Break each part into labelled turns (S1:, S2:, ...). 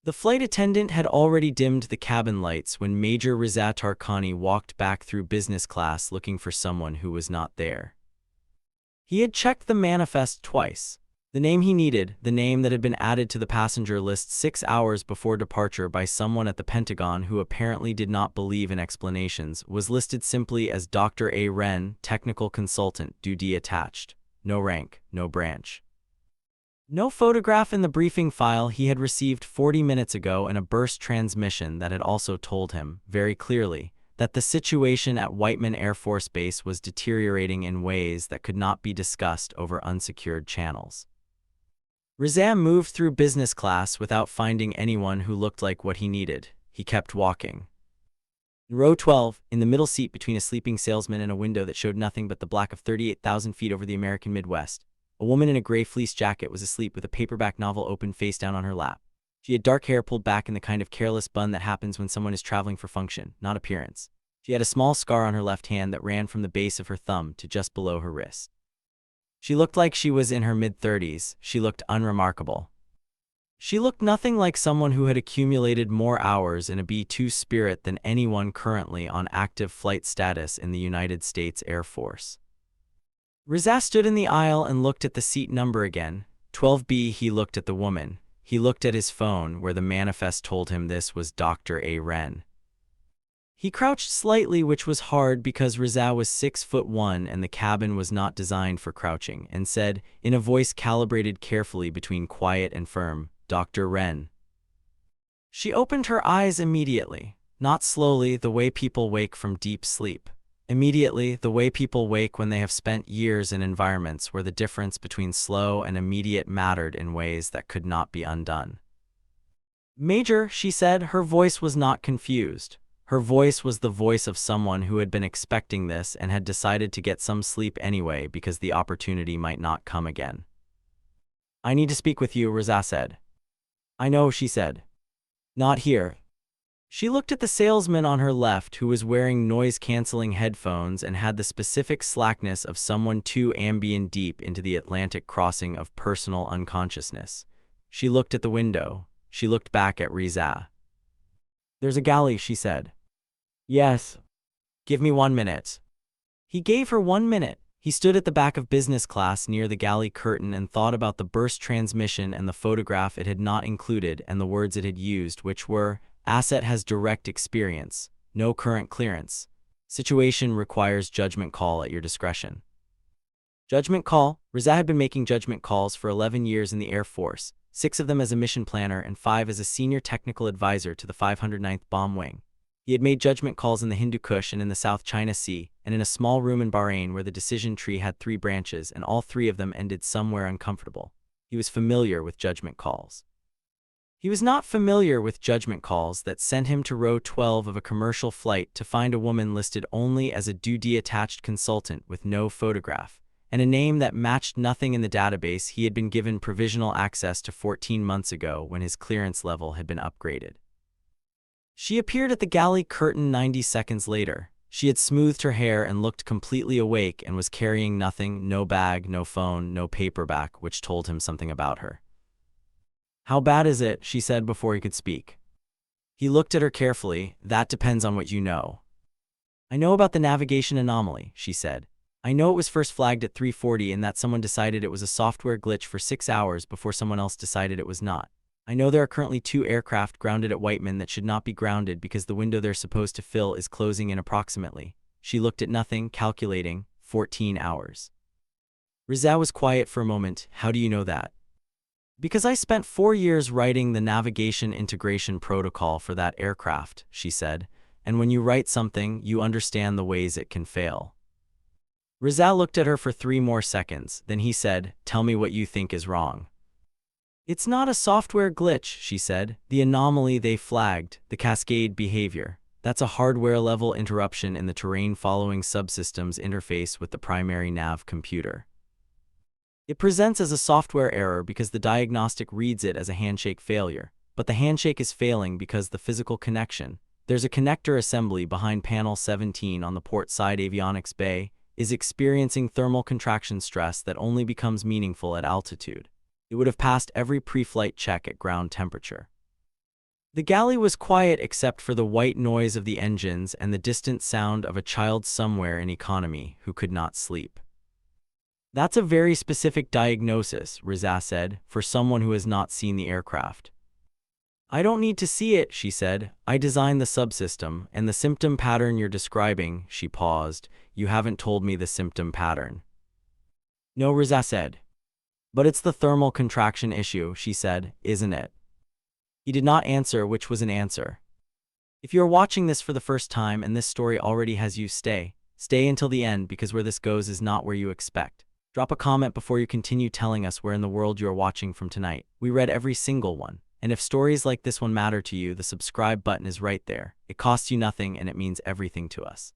S1: The flight attendant had already dimmed the cabin lights when Major Riza Tarkani walked back through business class looking for someone who was not there. He had checked the manifest twice. The name he needed, the name that had been added to the passenger list 6 hours before departure by someone at the Pentagon who apparently did not believe in explanations, was listed simply as Dr. A. Ren, technical consultant, duty attached. No rank, no branch. No photograph in the briefing file he had received 40 minutes ago, and a burst transmission that had also told him, very clearly, that the situation at Whiteman Air Force Base was deteriorating in ways that could not be discussed over unsecured channels. Riza moved through business class without finding anyone who looked like what he needed. He kept walking. In row 12, in the middle seat between a sleeping salesman and a window that showed nothing but the black of 38,000 feet over the American Midwest, a woman in a gray fleece jacket was asleep with a paperback novel open face down on her lap. She had dark hair pulled back in the kind of careless bun that happens when someone is traveling for function, not appearance. She had a small scar on her left hand that ran from the base of her thumb to just below her wrist. She looked like she was in her mid-30s. She looked unremarkable. She looked nothing like someone who had accumulated more hours in a B-2 Spirit than anyone currently on active flight status in the United States Air Force. Riza stood in the aisle and looked at the seat number again, 12B. He looked at the woman. He looked at his phone where the manifest told him this was Dr. A. Ren. He crouched slightly, which was hard because Riza was 6'1" and the cabin was not designed for crouching, and said, in a voice calibrated carefully between quiet and firm, Dr. Ren. She opened her eyes immediately, not slowly the way people wake from deep sleep. Immediately, the way people wake when they have spent years in environments where the difference between slow and immediate mattered in ways that could not be undone. Major, she said, her voice was not confused. Her voice was the voice of someone who had been expecting this and had decided to get some sleep anyway because the opportunity might not come again. I need to speak with you, Riza said. I know, she said. Not here. She looked at the salesman on her left who was wearing noise-canceling headphones and had the specific slackness of someone too ambient deep into the Atlantic crossing of personal unconsciousness. She looked at the window. She looked back at Riza. There's a galley, she said. Yes. Give me 1 minute. He gave her 1 minute. He stood at the back of business class near the galley curtain and thought about the burst transmission and the photograph it had not included and the words it had used, which were, asset has direct experience, no current clearance. Situation requires judgment call at your discretion. Judgment call? Riza had been making judgment calls for 11 years in the Air Force, 6 of them as a mission planner and 5 as a senior technical advisor to the 509th Bomb Wing. He had made judgment calls in the Hindu Kush and in the South China Sea, and in a small room in Bahrain where the decision tree had 3 branches and all 3 of them ended somewhere uncomfortable. He was familiar with judgment calls. He was not familiar with judgment calls that sent him to row 12 of a commercial flight to find a woman listed only as a duty-attached consultant with no photograph, and a name that matched nothing in the database he had been given provisional access to 14 months ago when his clearance level had been upgraded. She appeared at the galley curtain 90 seconds later. She had smoothed her hair and looked completely awake and was carrying nothing, no bag, no phone, no paperback, which told him something about her. How bad is it? She said before he could speak. He looked at her carefully. That depends on what you know. I know about the navigation anomaly, she said. I know it was first flagged at 3:40 and that someone decided it was a software glitch for 6 hours before someone else decided it was not. I know there are currently 2 aircraft grounded at Whiteman that should not be grounded because the window they're supposed to fill is closing in approximately. She looked at nothing, calculating, 14 hours. Riza was quiet for a moment. How do you know that? Because I spent 4 years writing the navigation integration protocol for that aircraft, she said, and when you write something, you understand the ways it can fail. Riza looked at her for 3 more seconds, then he said, tell me what you think is wrong. It's not a software glitch, she said. The anomaly they flagged, the cascade behavior, that's a hardware-level interruption in the terrain-following subsystem's interface with the primary nav computer. It presents as a software error because the diagnostic reads it as a handshake failure, but the handshake is failing because the physical connection, there's a connector assembly behind panel 17 on the port side avionics bay, is experiencing thermal contraction stress that only becomes meaningful at altitude. It would have passed every pre-flight check at ground temperature. The galley was quiet except for the white noise of the engines and the distant sound of a child somewhere in economy who could not sleep. "That's a very specific diagnosis," Riza said, "for someone who has not seen the aircraft." "I don't need to see it," she said. "I designed the subsystem, and the symptom pattern you're describing," she paused. "You haven't told me the symptom pattern." "No," Riza said. "But it's the thermal contraction issue," she said, "isn't it?" He did not answer, which was an answer. If you are watching this for the first time and this story already has you, stay until the end, because where this goes is not where you expect. Drop a comment before you continue telling us where in the world you are watching from tonight. We read every single one. And if stories like this one matter to you, the subscribe button is right there. It costs you nothing and it means everything to us.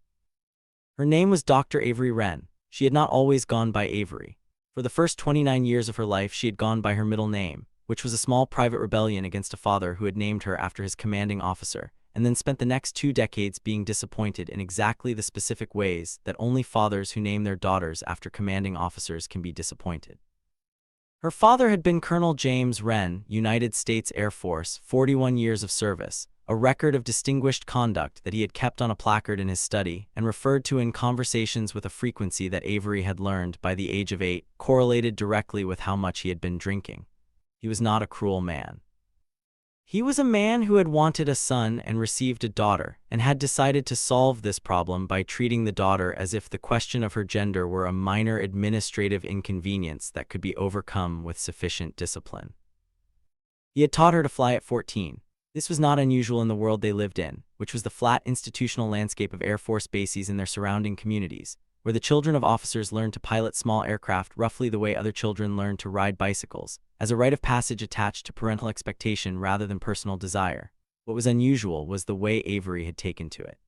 S1: Her name was Dr. Avery Wren. She had not always gone by Avery. For the first 29 years of her life, she had gone by her middle name, which was a small private rebellion against a father who had named her after his commanding officer, and then spent the next 2 decades being disappointed in exactly the specific ways that only fathers who name their daughters after commanding officers can be disappointed. Her father had been Colonel James Wren, United States Air Force, 41 years of service, a record of distinguished conduct that he had kept on a placard in his study and referred to in conversations with a frequency that Avery had learned by the age of 8 correlated directly with how much he had been drinking. He was not a cruel man. He was a man who had wanted a son and received a daughter, and had decided to solve this problem by treating the daughter as if the question of her gender were a minor administrative inconvenience that could be overcome with sufficient discipline. He had taught her to fly at 14. This was not unusual in the world they lived in, which was the flat institutional landscape of Air Force bases and their surrounding communities, where the children of officers learned to pilot small aircraft roughly the way other children learned to ride bicycles, as a rite of passage attached to parental expectation rather than personal desire. What was unusual was the way Avery had taken to it.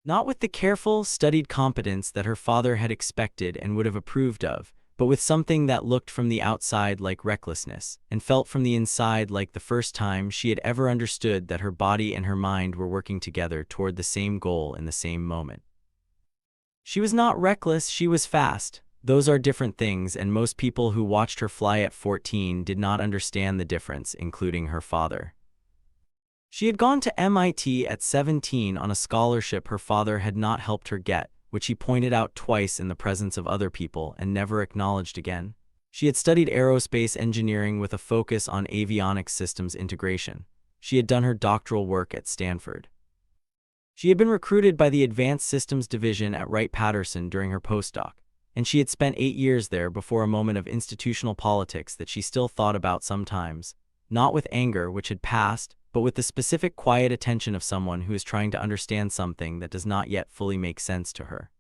S1: Not with the careful, studied competence that her father had expected and would have approved of, but with something that looked from the outside like recklessness, and felt from the inside like the first time she had ever understood that her body and her mind were working together toward the same goal in the same moment. She was not reckless, she was fast. Those are different things, and most people who watched her fly at 14 did not understand the difference, including her father. She had gone to MIT at 17 on a scholarship her father had not helped her get, which he pointed out twice in the presence of other people and never acknowledged again. She had studied aerospace engineering with a focus on avionics systems integration. She had done her doctoral work at Stanford. She had been recruited by the Advanced Systems Division at Wright-Patterson during her postdoc, and she had spent 8 years there before a moment of institutional politics that she still thought about sometimes, not with anger, which had passed, but with the specific quiet attention of someone who is trying to understand something that does not yet fully make sense to her.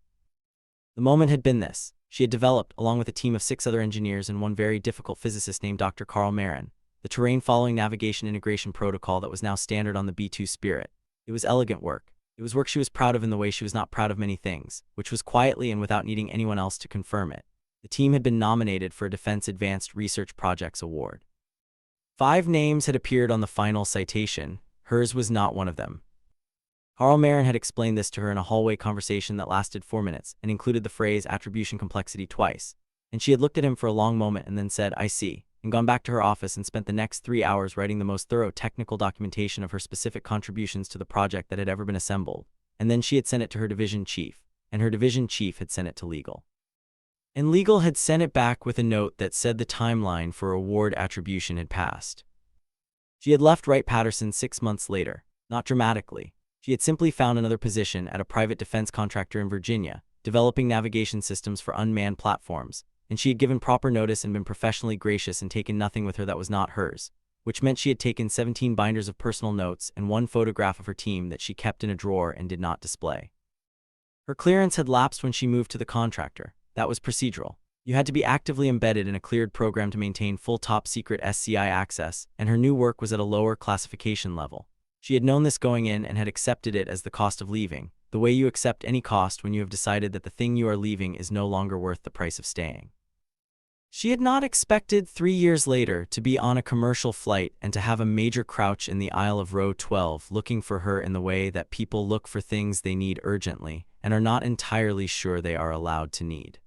S1: The moment had been this. She had developed, along with a team of 6 other engineers and one very difficult physicist named Dr. Carl Marin, the terrain-following navigation integration protocol that was now standard on the B-2 Spirit. It was elegant work. It was work she was proud of in the way she was not proud of many things, which was quietly and without needing anyone else to confirm it. The team had been nominated for a Defense Advanced Research Projects Award. 5 names had appeared on the final citation. Hers was not one of them. Carl Marin had explained this to her in a hallway conversation that lasted 4 minutes and included the phrase attribution complexity twice. And she had looked at him for a long moment and then said, "I see," and gone back to her office and spent the next 3 hours writing the most thorough technical documentation of her specific contributions to the project that had ever been assembled. And then she had sent it to her division chief, and her division chief had sent it to legal. And legal had sent it back with a note that said the timeline for award attribution had passed. She had left Wright-Patterson 6 months later, not dramatically. She had simply found another position at a private defense contractor in Virginia, developing navigation systems for unmanned platforms, and she had given proper notice and been professionally gracious and taken nothing with her that was not hers, which meant she had taken 17 binders of personal notes and 1 photograph of her team that she kept in a drawer and did not display. Her clearance had lapsed when she moved to the contractor. That was procedural. You had to be actively embedded in a cleared program to maintain full top-secret SCI access, and her new work was at a lower classification level. She had known this going in and had accepted it as the cost of leaving, the way you accept any cost when you have decided that the thing you are leaving is no longer worth the price of staying. She had not expected 3 years later to be on a commercial flight and to have a major crouch in the aisle of row 12 looking for her in the way that people look for things they need urgently and are not entirely sure they are allowed to need.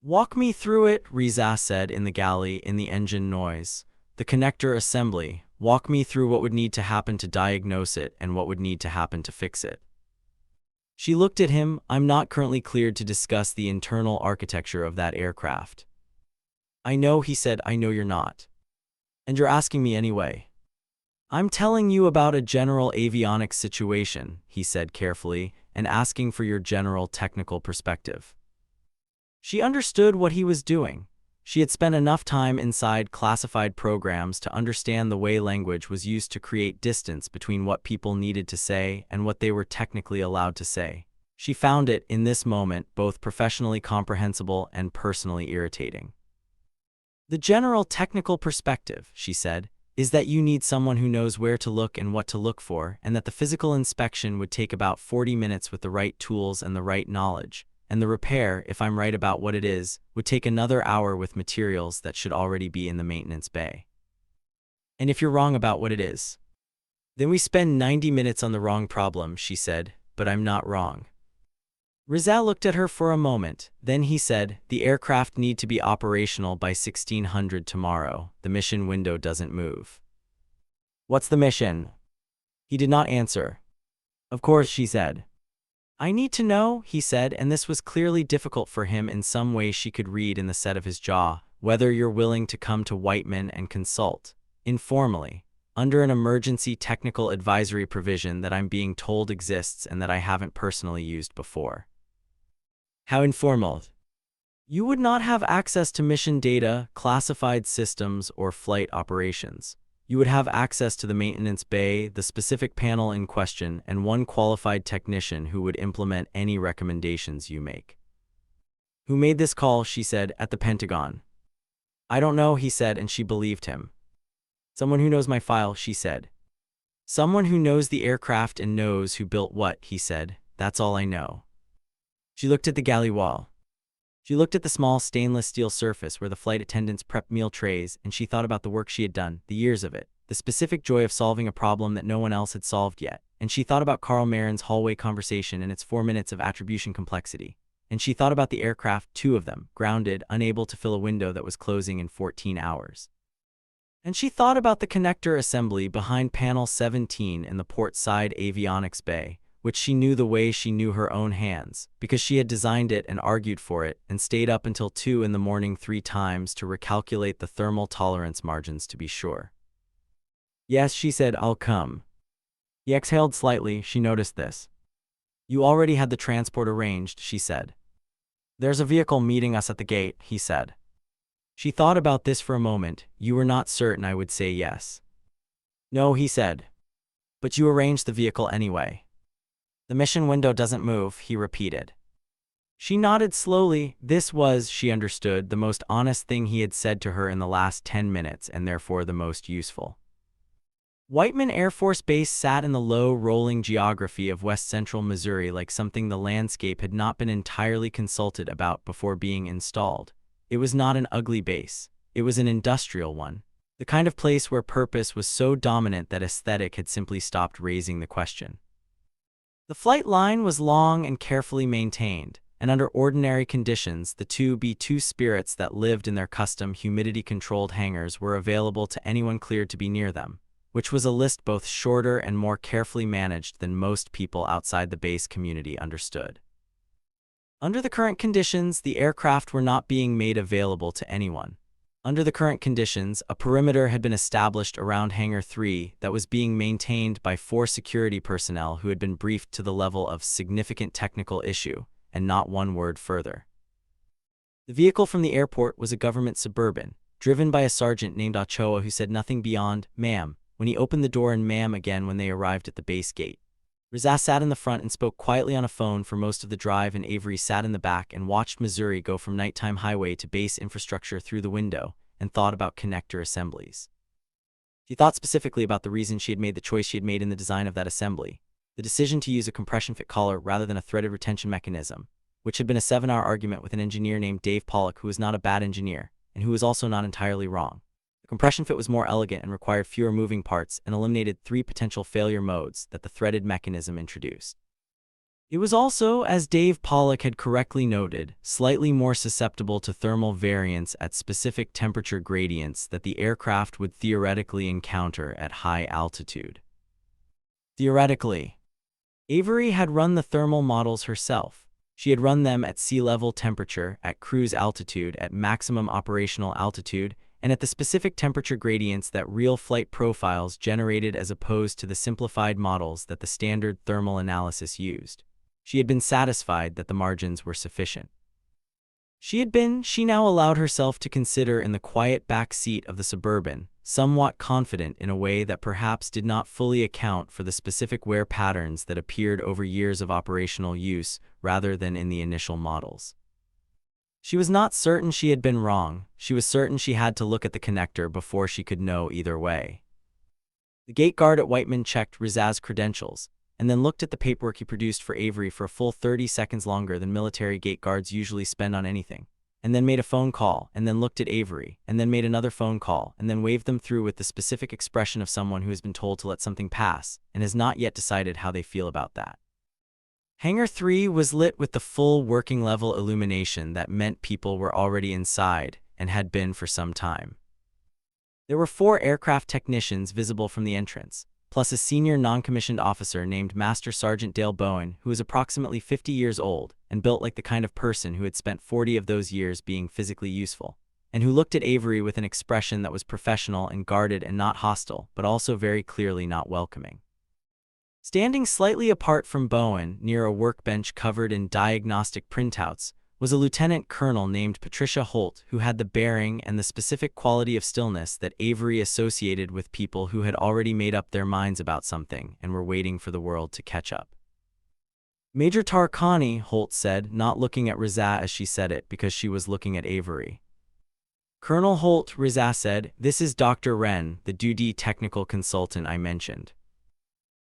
S1: "Walk me through it," Riza said in the galley in the engine noise. "The connector assembly. Walk me through what would need to happen to diagnose it and what would need to happen to fix it. She looked at him. I'm not currently cleared to discuss the internal architecture of that aircraft. I know, he said. I know you're not. And you're asking me anyway. I'm telling you about a general avionics situation, he said carefully, and asking for your general technical perspective. She understood what he was doing. She had spent enough time inside classified programs to understand the way language was used to create distance between what people needed to say and what they were technically allowed to say. She found it, in this moment, both professionally comprehensible and personally irritating. The general technical perspective, she said, is that you need someone who knows where to look and what to look for, and that the physical inspection would take about 40 minutes with the right tools and the right knowledge, and the repair, if I'm right about what it is, would take another hour with materials that should already be in the maintenance bay. And if you're wrong about what it is, then we spend 90 minutes on the wrong problem, she said, but I'm not wrong. Reza looked at her for a moment, then he said, the aircraft need to be operational by 1600 tomorrow. The mission window doesn't move. What's the mission? He did not answer. Of course, she said. I need to know, he said, and this was clearly difficult for him in some way she could read in the set of his jaw, whether you're willing to come to Whiteman and consult, informally, under an emergency technical advisory provision that I'm being told exists and that I haven't personally used before. How informal? You would not have access to mission data, classified systems, or flight operations. You would have access to the maintenance bay, the specific panel in question, and one qualified technician who would implement any recommendations you make. Who made this call, she said, at the Pentagon? I don't know, he said, and she believed him. Someone who knows my file, she said. Someone who knows the aircraft and knows who built what, he said. That's all I know. She looked at the galley wall. She looked at the small stainless steel surface where the flight attendants prepped meal trays, and she thought about the work she had done, the years of it, the specific joy of solving a problem that no one else had solved yet. And she thought about Carl Marin's hallway conversation and its 4 minutes of attribution complexity. And she thought about the aircraft, 2 of them, grounded, unable to fill a window that was closing in 14 hours. And she thought about the connector assembly behind panel 17 in the port side avionics bay, which she knew the way she knew her own hands, because she had designed it and argued for it, and stayed up until 2 in the morning 3 times to recalculate the thermal tolerance margins to be sure. Yes, she said, I'll come. He exhaled slightly. She noticed this. You already had the transport arranged, she said. There's a vehicle meeting us at the gate, he said. She thought about this for a moment. You were not certain I would say yes. No, he said. But you arranged the vehicle anyway. The mission window doesn't move, he repeated. She nodded slowly. This was, she understood, the most honest thing he had said to her in the last 10 minutes, and therefore the most useful. Whiteman Air Force Base sat in the low, rolling geography of west-central Missouri like something the landscape had not been entirely consulted about before being installed. It was not an ugly base. It was an industrial one. The kind of place where purpose was so dominant that aesthetic had simply stopped raising the question. The flight line was long and carefully maintained, and under ordinary conditions, the 2 B-2 Spirits that lived in their custom humidity-controlled hangars were available to anyone cleared to be near them, which was a list both shorter and more carefully managed than most people outside the base community understood. Under the current conditions, the aircraft were not being made available to anyone. Under the current conditions, a perimeter had been established around Hangar 3 that was being maintained by 4 security personnel who had been briefed to the level of significant technical issue, and not one word further. The vehicle from the airport was a government Suburban, driven by a sergeant named Ochoa who said nothing beyond, "Ma'am," when he opened the door and "ma'am" again when they arrived at the base gate. Reza sat in the front and spoke quietly on a phone for most of the drive, and Avery sat in the back and watched Missouri go from nighttime highway to base infrastructure through the window, and thought about connector assemblies. She thought specifically about the reason she had made the choice she had made in the design of that assembly, the decision to use a compression fit collar rather than a threaded retention mechanism, which had been a 7-hour argument with an engineer named Dave Pollock who was not a bad engineer, and who was also not entirely wrong. The compression fit was more elegant and required fewer moving parts and eliminated 3 potential failure modes that the threaded mechanism introduced. It was also, as Dave Pollock had correctly noted, slightly more susceptible to thermal variance at specific temperature gradients that the aircraft would theoretically encounter at high altitude. Theoretically, Avery had run the thermal models herself. She had run them at sea level temperature, at cruise altitude, at maximum operational altitude, and at the specific temperature gradients that real flight profiles generated as opposed to the simplified models that the standard thermal analysis used. She had been satisfied that the margins were sufficient. She now allowed herself to consider in the quiet back seat of the Suburban, somewhat confident in a way that perhaps did not fully account for the specific wear patterns that appeared over years of operational use rather than in the initial models. She was not certain she had been wrong. She was certain she had to look at the connector before she could know either way. The gate guard at Whiteman checked Rizaz's credentials, and then looked at the paperwork he produced for Avery for a full 30 seconds longer than military gate guards usually spend on anything, and then made a phone call, and then looked at Avery, and then made another phone call, and then waved them through with the specific expression of someone who has been told to let something pass, and has not yet decided how they feel about that. Hangar 3 was lit with the full working-level illumination that meant people were already inside, and had been for some time. There were 4 aircraft technicians visible from the entrance, plus a senior non-commissioned officer named Master Sergeant Dale Bowen, who was approximately 50 years old and built like the kind of person who had spent 40 of those years being physically useful, and who looked at Avery with an expression that was professional and guarded and not hostile, but also very clearly not welcoming. Standing slightly apart from Bowen, near a workbench covered in diagnostic printouts, was a lieutenant colonel named Patricia Holt, who had the bearing and the specific quality of stillness that Avery associated with people who had already made up their minds about something and were waiting for the world to catch up. Major Tarkani, Holt said, not looking at Rizaz as she said it because she was looking at Avery. Colonel Holt, Rizaz said, this is Dr. Wren, the duty technical consultant I mentioned.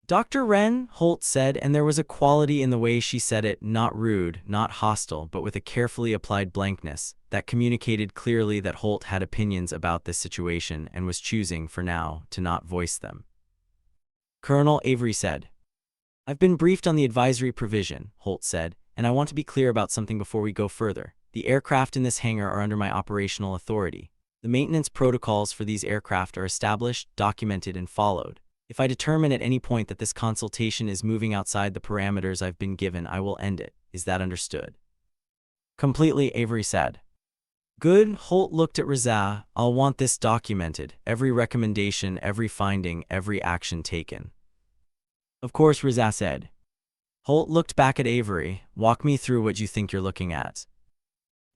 S1: Dr. Wren, Holt said, and there was a quality in the way she said it, not rude, not hostile, but with a carefully applied blankness, that communicated clearly that Holt had opinions about this situation and was choosing, for now, to not voice them. Colonel Avery said, I've been briefed on the advisory provision, Holt said, and I want to be clear about something before we go further. The aircraft in this hangar are under my operational authority. The maintenance protocols for these aircraft are established, documented, and followed. If I determine at any point that this consultation is moving outside the parameters I've been given, I will end it. Is that understood? Completely, Avery said. Good, Holt looked at Rizaz. I'll want this documented. Every recommendation, every finding, every action taken. Of course, Rizaz said. Holt looked back at Avery. Walk me through what you think you're looking at.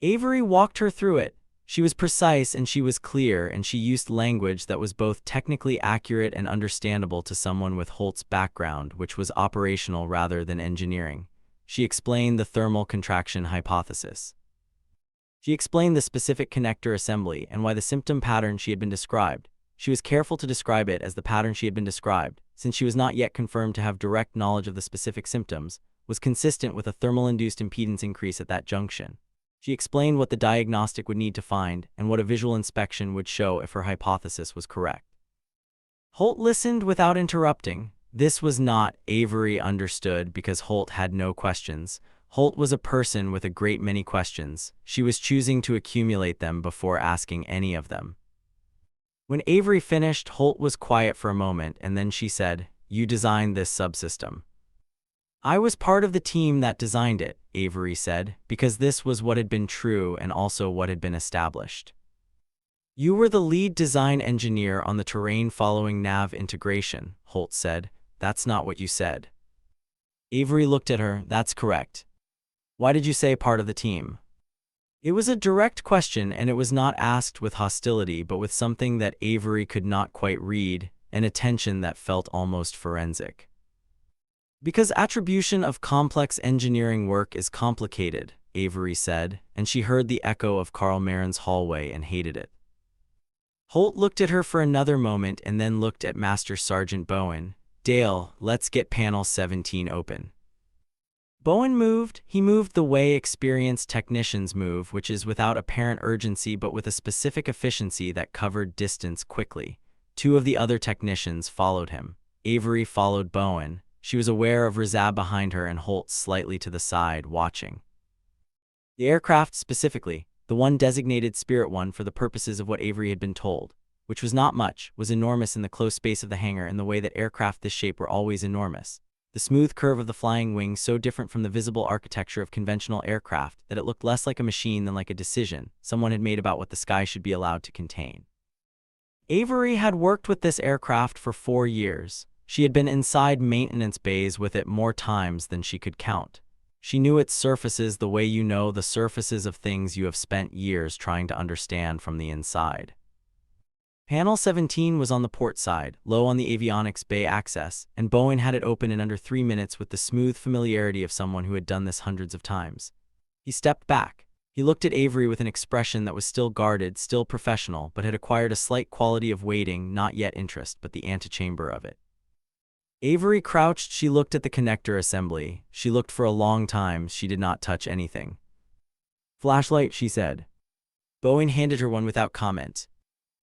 S1: Avery walked her through it. She was precise and she was clear, and she used language that was both technically accurate and understandable to someone with Holt's background, which was operational rather than engineering. She explained the thermal contraction hypothesis. She explained the specific connector assembly and why the symptom pattern she had been described. She was careful to describe it as the pattern she had been described, since she was not yet confirmed to have direct knowledge of the specific symptoms, was consistent with a thermal-induced impedance increase at that junction. She explained what the diagnostic would need to find and what a visual inspection would show if her hypothesis was correct. Holt listened without interrupting. This was not, Avery understood, because Holt had no questions. Holt was a person with a great many questions. She was choosing to accumulate them before asking any of them. When Avery finished, Holt was quiet for a moment, and then she said, "You designed this subsystem." "I was part of the team that designed it," Avery said, because this was what had been true and also what had been established. "You were the lead design engineer on the terrain following nav integration," Holt said. "That's not what you said." Avery looked at her. "That's correct. Why did you say part of the team?" It was a direct question, and it was not asked with hostility but with something that Avery could not quite read, an attention that felt almost forensic. "Because attribution of complex engineering work is complicated," Avery said, and she heard the echo of Carl Marin's hallway and hated it. Holt looked at her for another moment and then looked at Master Sergeant Bowen. "Dale, let's get panel 17 open." Bowen moved. He moved the way experienced technicians move, which is without apparent urgency but with a specific efficiency that covered distance quickly. Two of the other technicians followed him. Avery followed Bowen. She was aware of Rizab behind her and Holt slightly to the side, watching. The aircraft specifically, the one designated Spirit One for the purposes of what Avery had been told, which was not much, was enormous in the close space of the hangar in the way that aircraft this shape were always enormous. The smooth curve of the flying wing so different from the visible architecture of conventional aircraft that it looked less like a machine than like a decision someone had made about what the sky should be allowed to contain. Avery had worked with this aircraft for 4 years. She had been inside maintenance bays with it more times than she could count. She knew its surfaces the way you know the surfaces of things you have spent years trying to understand from the inside. Panel 17 was on the port side, low on the avionics bay access, and Bowen had it open in under 3 minutes with the smooth familiarity of someone who had done this hundreds of times. He stepped back. He looked at Avery with an expression that was still guarded, still professional, but had acquired a slight quality of waiting, not yet interest, but the antechamber of it. Avery crouched. She looked at the connector assembly. She looked for a long time. She did not touch anything. "Flashlight," she said. Bowen handed her one without comment.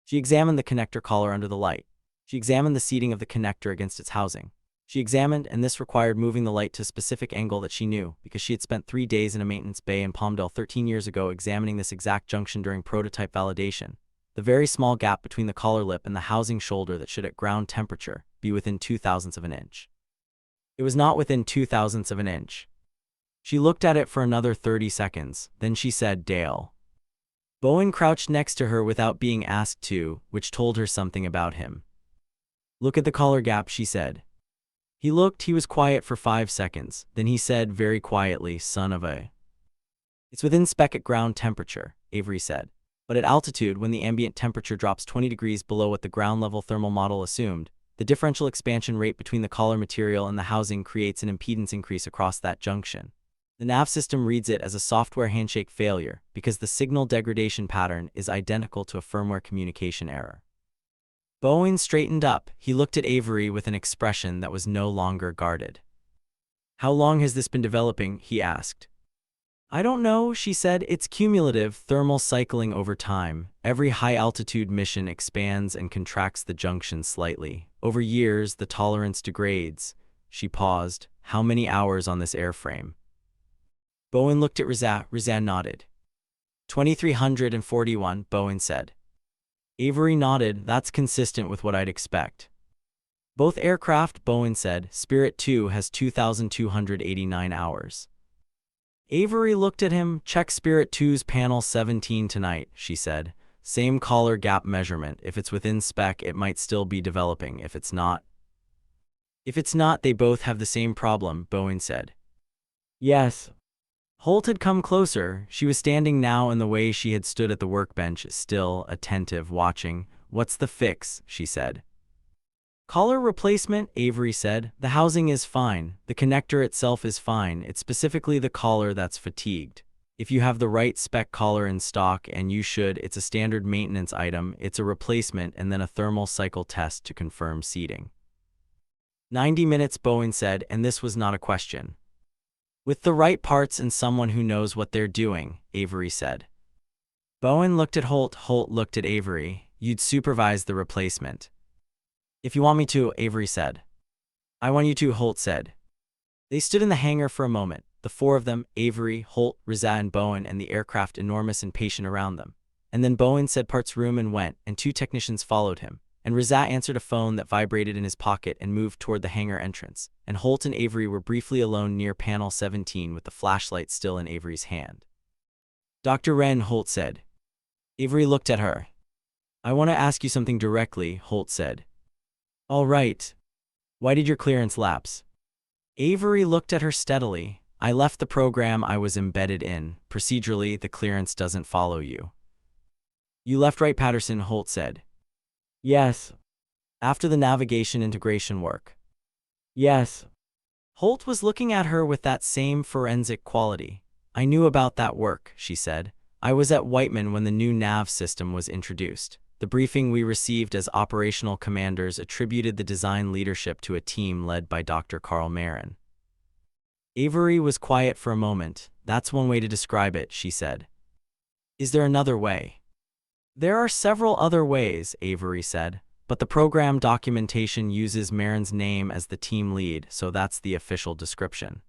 S1: She examined the connector collar under the light. She examined the seating of the connector against its housing. She examined, and this required moving the light to a specific angle that she knew, because she had spent 3 days in a maintenance bay in Palmdale 13 years ago examining this exact junction during prototype validation. The very small gap between the collar lip and the housing shoulder that should at ground temperature be within 0.02 of an inch. It was not within 0.02 of an inch. She looked at it for another 30 seconds, then she said, "Dale." Bowen crouched next to her without being asked to, which told her something about him. "Look at the collar gap," she said. He looked. He was quiet for 5 seconds. Then he said very quietly, "Son of a..." "It's within spec at ground temperature," Avery said. "But at altitude, when the ambient temperature drops 20 degrees below what the ground-level thermal model assumed, the differential expansion rate between the collar material and the housing creates an impedance increase across that junction. The nav system reads it as a software handshake failure because the signal degradation pattern is identical to a firmware communication error." Bowen straightened up. He looked at Avery with an expression that was no longer guarded. "How long has this been developing?" he asked. "I don't know," she said. "It's cumulative, thermal cycling over time. Every high-altitude mission expands and contracts the junction slightly. Over years, the tolerance degrades." She paused. "How many hours on this airframe?" Bowen looked at Rizat. Rizat nodded. 2,341, Bowen said. Avery nodded. "That's consistent with what I'd expect." "Both aircraft," Bowen said. "Spirit 2 has 2,289 hours." Avery looked at him. "Check Spirit 2's panel 17 tonight," she said. "Same collar gap measurement. If it's within spec, it might still be developing. If it's not, they both have the same problem," Bowen said. "Yes." Holt had come closer. She was standing now in the way she had stood at the workbench, still, attentive, watching. "What's the fix?" she said. "Collar replacement," Avery said. "The housing is fine. The connector itself is fine. It's specifically the collar that's fatigued. If you have the right spec collar in stock, and you should, it's a standard maintenance item. It's a replacement and then a thermal cycle test to confirm seating." 90 minutes, Bowen said, and this was not a question. "With the right parts and someone who knows what they're doing," Avery said. Bowen looked at Holt. Holt looked at Avery. "You'd supervise the replacement." "If you want me to," Avery said. "I want you to," Holt said. They stood in the hangar for a moment, the 4 of them, Avery, Holt, Rizat, and Bowen, and the aircraft enormous and patient around them. And then Bowen said parts room and went, and 2 technicians followed him. And Rizat answered a phone that vibrated in his pocket and moved toward the hangar entrance, and Holt and Avery were briefly alone near panel 17 with the flashlight still in Avery's hand. "Dr. Wren," Holt said. Avery looked at her. "I want to ask you something directly," Holt said. "All right. Why did your clearance lapse?" Avery looked at her steadily. "I left the program I was embedded in. Procedurally, the clearance doesn't follow you." "You left right, Patterson," Holt said. "Yes." "After the navigation integration work?" "Yes." Holt was looking at her with that same forensic quality. "I knew about that work," she said. "I was at Whiteman when the new nav system was introduced. The briefing we received as operational commanders attributed the design leadership to a team led by Dr. Carl Marin." Avery was quiet for a moment. "That's one way to describe it," she said. "Is there another way?" "There are several other ways," Avery said. but the program documentation uses Marin's name as the team lead, so that's the official description.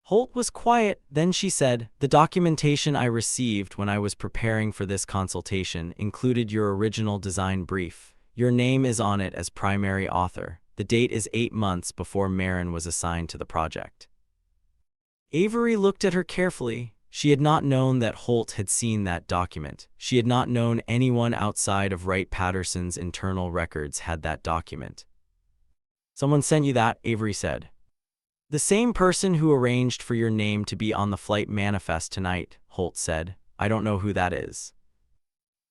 S1: Holt was quiet, then she said, "The documentation I received when I was preparing for this consultation included your original design brief. Your name is on it as primary author. The date is 8 months before Marin was assigned to the project." Avery looked at her carefully. She had not known that Holt had seen that document. She had not known anyone outside of Wright-Patterson's internal records had that document. "Someone sent you that," Avery said. "The same person who arranged for your name to be on the flight manifest tonight," Holt said. "I don't know who that is."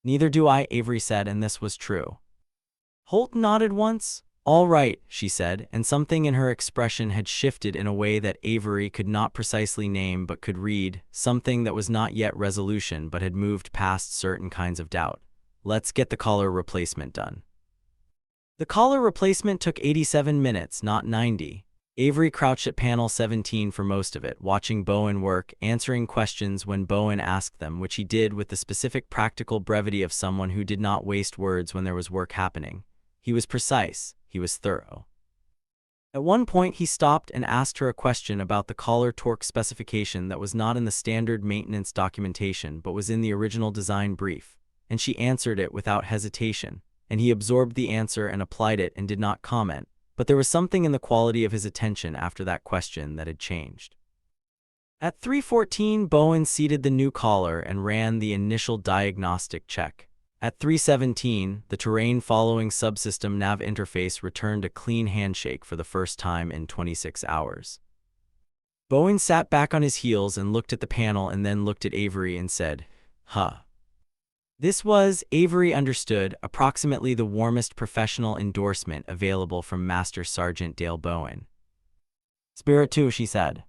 S1: "Neither do I," Avery said, and this was true. Holt nodded once. "All right," she said, and something in her expression had shifted in a way that Avery could not precisely name but could read, something that was not yet resolution but had moved past certain kinds of doubt. "Let's get the collar replacement done." The collar replacement took 87 minutes, not 90. Avery crouched at panel 17 for most of it, watching Bowen work, answering questions when Bowen asked them, which he did with the specific practical brevity of someone who did not waste words when there was work happening. He was precise. He was thorough. At one point, he stopped and asked her a question about the collar torque specification that was not in the standard maintenance documentation but was in the original design brief, and she answered it without hesitation, and he absorbed the answer and applied it and did not comment. But there was something in the quality of his attention after that question that had changed. At 3:14, Bowen seated the new collar and ran the initial diagnostic check. At 3:17, the terrain-following subsystem nav interface returned a clean handshake for the first time in 26 hours. Bowen sat back on his heels and looked at the panel and then looked at Avery and said, "Huh." This was, Avery understood, approximately the warmest professional endorsement available from Master Sergeant Dale Bowen. "Spirit 2, she said.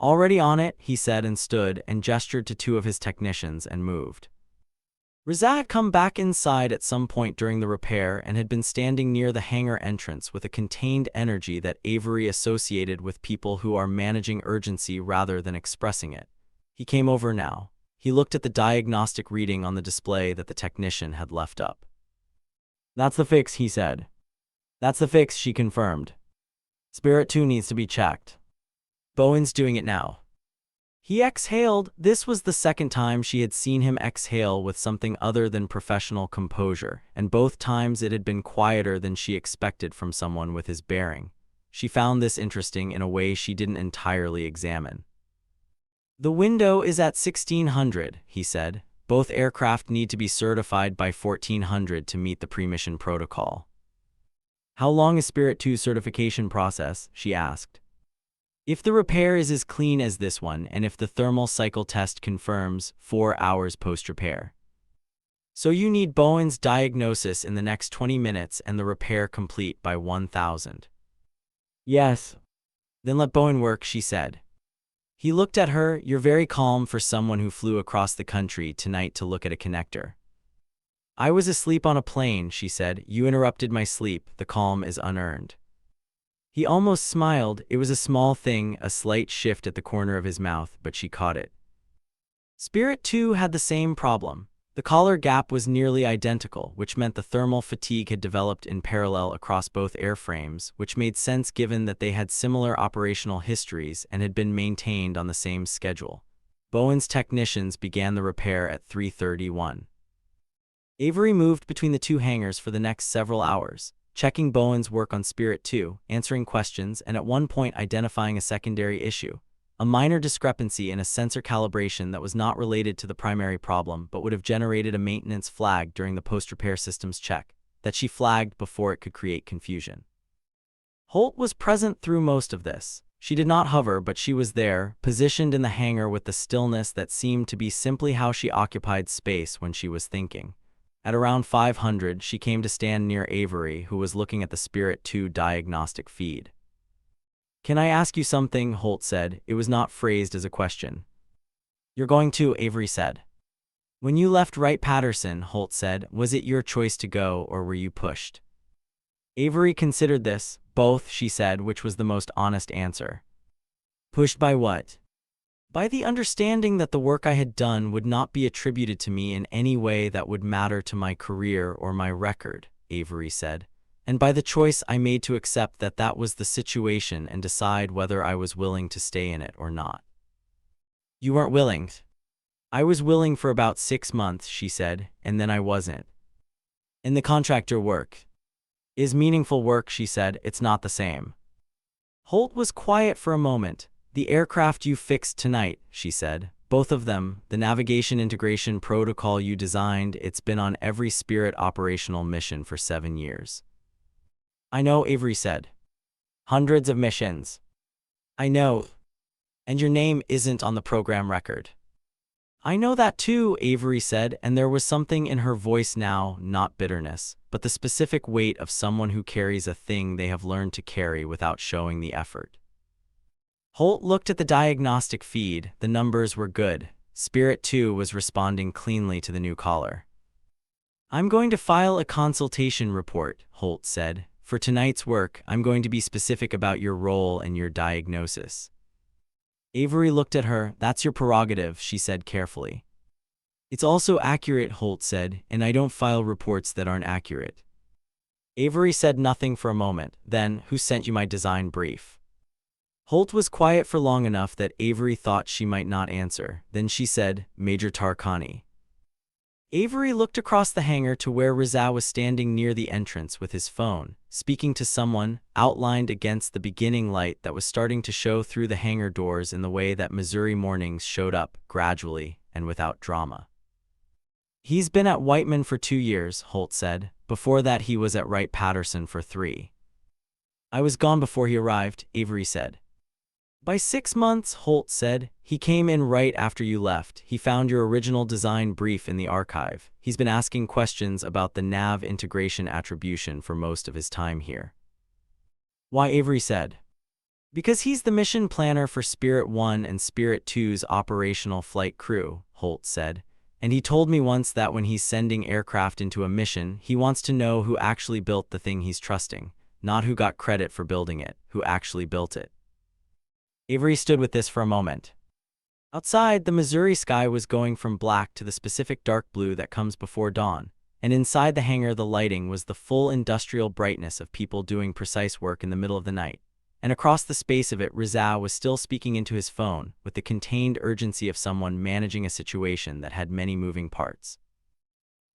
S1: "Already on it," he said, and stood and gestured to 2 of his technicians and moved. Rizat had come back inside at some point during the repair and had been standing near the hangar entrance with a contained energy that Avery associated with people who are managing urgency rather than expressing it. He came over now. He looked at the diagnostic reading on the display that the technician had left up. "That's the fix," he said. "That's the fix," she confirmed. "Spirit 2 needs to be checked. Bowen's doing it now." He exhaled. This was the second time she had seen him exhale with something other than professional composure, and both times it had been quieter than she expected from someone with his bearing. She found this interesting in a way she didn't entirely examine. "The window is at 1600, he said. "Both aircraft need to be certified by 1400 to meet the pre-mission protocol." "How long is Spirit 2's certification process?" she asked. "If the repair is as clean as this one and if the thermal cycle test confirms, 4 hours post-repair. So you need Bowen's diagnosis in the next 20 minutes and the repair complete by 1000. "Yes." "Then let Bowen work," she said. He looked at her. "You're very calm for someone who flew across the country tonight to look at a connector." "I was asleep on a plane," she said. "You interrupted my sleep. The calm is unearned." He almost smiled. It was a small thing, a slight shift at the corner of his mouth, but she caught it. Spirit 2 had the same problem. The collar gap was nearly identical, which meant the thermal fatigue had developed in parallel across both airframes, which made sense given that they had similar operational histories and had been maintained on the same schedule. Bowen's technicians began the repair at 3:31. Avery moved between the 2 hangars for the next several hours, checking Bowen's work on Spirit 2, answering questions, and at one point identifying a secondary issue. A minor discrepancy in a sensor calibration that was not related to the primary problem but would have generated a maintenance flag during the post-repair systems check, that she flagged before it could create confusion. Holt was present through most of this. She did not hover, but she was there, positioned in the hangar with the stillness that seemed to be simply how she occupied space when she was thinking. At around 500, she came to stand near Avery, who was looking at the Spirit 2 diagnostic feed. "Can I ask you something?" Holt said. It was not phrased as a question. "You're going to," Avery said. "When you left Wright-Patterson," Holt said, "was it your choice to go or were you pushed?" Avery considered this. "Both," she said, which was the most honest answer. "Pushed by what?" "By the understanding that the work I had done would not be attributed to me in any way that would matter to my career or my record." Avery said, "and by the choice I made to accept that that was the situation and decide whether I was willing to stay in it or not." "You weren't willing." "I was willing for about 6 months," she said, "and then I wasn't." "In the contractor work is meaningful work," she said. "It's not the same." Holt was quiet for a moment. "The aircraft you fixed tonight," she said. "Both of them, the navigation integration protocol you designed, it's been on every Spirit operational mission for 7 years." "I know," Avery said. "Hundreds of missions." "I know. And your name isn't on the program record." "I know that too," Avery said, and there was something in her voice now, not bitterness, but the specific weight of someone who carries a thing they have learned to carry without showing the effort. Holt looked at the diagnostic feed. The numbers were good. Spirit 2 was responding cleanly to the new caller. "I'm going to file a consultation report," Holt said. "For tonight's work, I'm going to be specific about your role and your diagnosis." Avery looked at her. "That's your prerogative," she said carefully. "It's also accurate," Holt said, "and I don't file reports that aren't accurate." Avery said nothing for a moment. Then, "Who sent you my design brief?" Holt was quiet for long enough that Avery thought she might not answer. Then she said, "Major Tarkani." Avery looked across the hangar to where Rizal was standing near the entrance with his phone, speaking to someone, outlined against the beginning light that was starting to show through the hangar doors in the way that Missouri mornings showed up, gradually and without drama. "He's been at Whiteman for 2 years, Holt said. "Before that he was at Wright-Patterson for 3. "I was gone before he arrived," Avery said. "By 6 months," Holt said. "He came in right after you left. He found your original design brief in the archive. He's been asking questions about the nav integration attribution for most of his time here." "Why?" Avery said. "Because he's the mission planner for Spirit 1 and Spirit 2's operational flight crew," Holt said. "And he told me once that when he's sending aircraft into a mission, he wants to know who actually built the thing he's trusting, not who got credit for building it, who actually built it." Avery stood with this for a moment. Outside, the Missouri sky was going from black to the specific dark blue that comes before dawn, and inside the hangar the lighting was the full industrial brightness of people doing precise work in the middle of the night. And across the space of it, Rizal was still speaking into his phone, with the contained urgency of someone managing a situation that had many moving parts.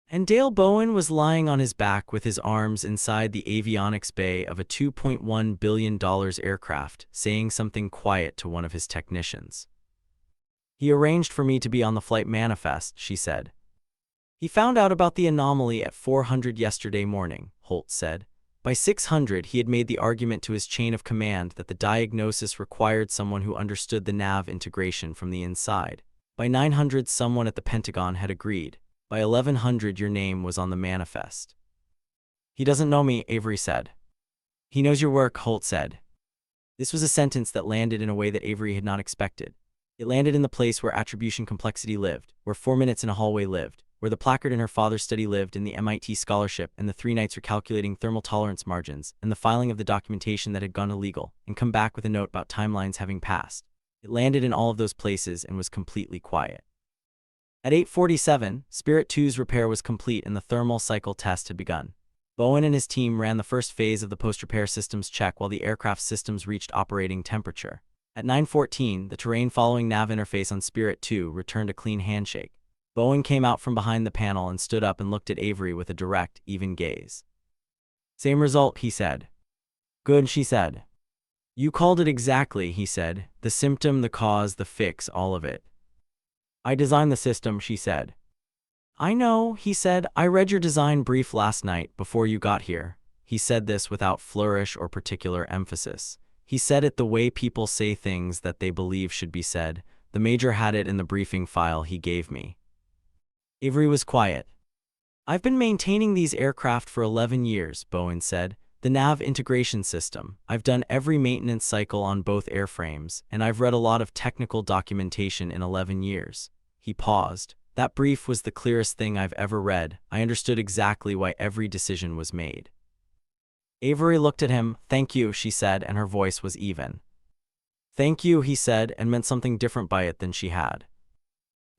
S1: And Dale Bowen was lying on his back with his arms inside the avionics bay of a $2.1 billion aircraft, saying something quiet to one of his technicians. "He arranged for me to be on the flight manifest," she said. "He found out about the anomaly at 400 yesterday morning," Holt said. "By 600 he had made the argument to his chain of command that the diagnosis required someone who understood the nav integration from the inside. By 900 someone at the Pentagon had agreed. By 1100 your name was on the manifest." "He doesn't know me," Avery said. "He knows your work," Holt said. This was a sentence that landed in a way that Avery had not expected. It landed in the place where attribution complexity lived, where 4 minutes in a hallway lived, where the placard in her father's study lived, in the MIT scholarship, and the 3 nights for calculating thermal tolerance margins, and the filing of the documentation that had gone illegal, and come back with a note about timelines having passed. It landed in all of those places and was completely quiet. At 8:47, Spirit 2's repair was complete and the thermal cycle test had begun. Bowen and his team ran the first phase of the post-repair systems check while the aircraft systems reached operating temperature. At 9:14, the terrain-following nav interface on Spirit 2 returned a clean handshake. Bowen came out from behind the panel and stood up and looked at Avery with a direct, even gaze. "Same result," he said. "Good," she said. "You called it exactly," he said. "The symptom, the cause, the fix, all of it." "I designed the system," she said. "I know," he said. "I read your design brief last night before you got here." He said this without flourish or particular emphasis. He said it the way people say things that they believe should be said. "The major had it in the briefing file he gave me." Avery was quiet. "I've been maintaining these aircraft for 11 years, Bowen said. "The nav integration system. I've done every maintenance cycle on both airframes, and I've read a lot of technical documentation in 11 years. He paused. "That brief was the clearest thing I've ever read. I understood exactly why every decision was made." Avery looked at him. "Thank you," she said, and her voice was even. "Thank you," he said, and meant something different by it than she had.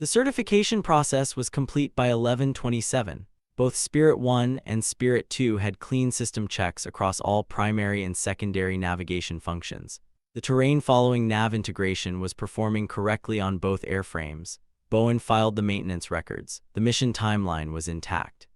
S1: The certification process was complete by 11:27. Both Spirit 1 and Spirit 2 had clean system checks across all primary and secondary navigation functions. The terrain following nav integration was performing correctly on both airframes. Bowen filed the maintenance records. The mission timeline was intact.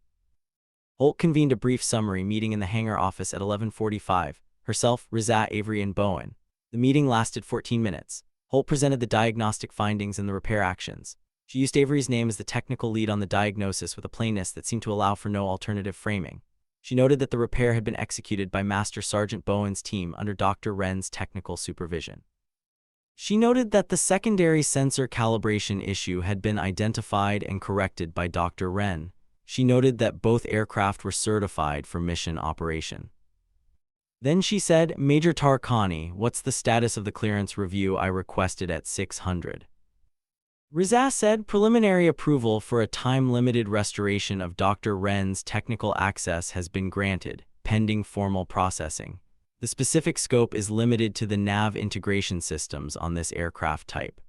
S1: Holt convened a brief summary meeting in the hangar office at 11:45. Herself, Rizat, Avery, and Bowen. The meeting lasted 14 minutes. Holt presented the diagnostic findings and the repair actions. She used Avery's name as the technical lead on the diagnosis with a plainness that seemed to allow for no alternative framing. She noted that the repair had been executed by Master Sergeant Bowen's team under Dr. Wren's technical supervision. She noted that the secondary sensor calibration issue had been identified and corrected by Dr. Wren. She noted that both aircraft were certified for mission operation. Then she said, "Major Tarkani, what's the status of the clearance review I requested at 600? Rizat said preliminary approval for a time-limited restoration of Dr. Wren's technical access has been granted, pending formal processing. The specific scope is limited to the nav integration systems on this aircraft type."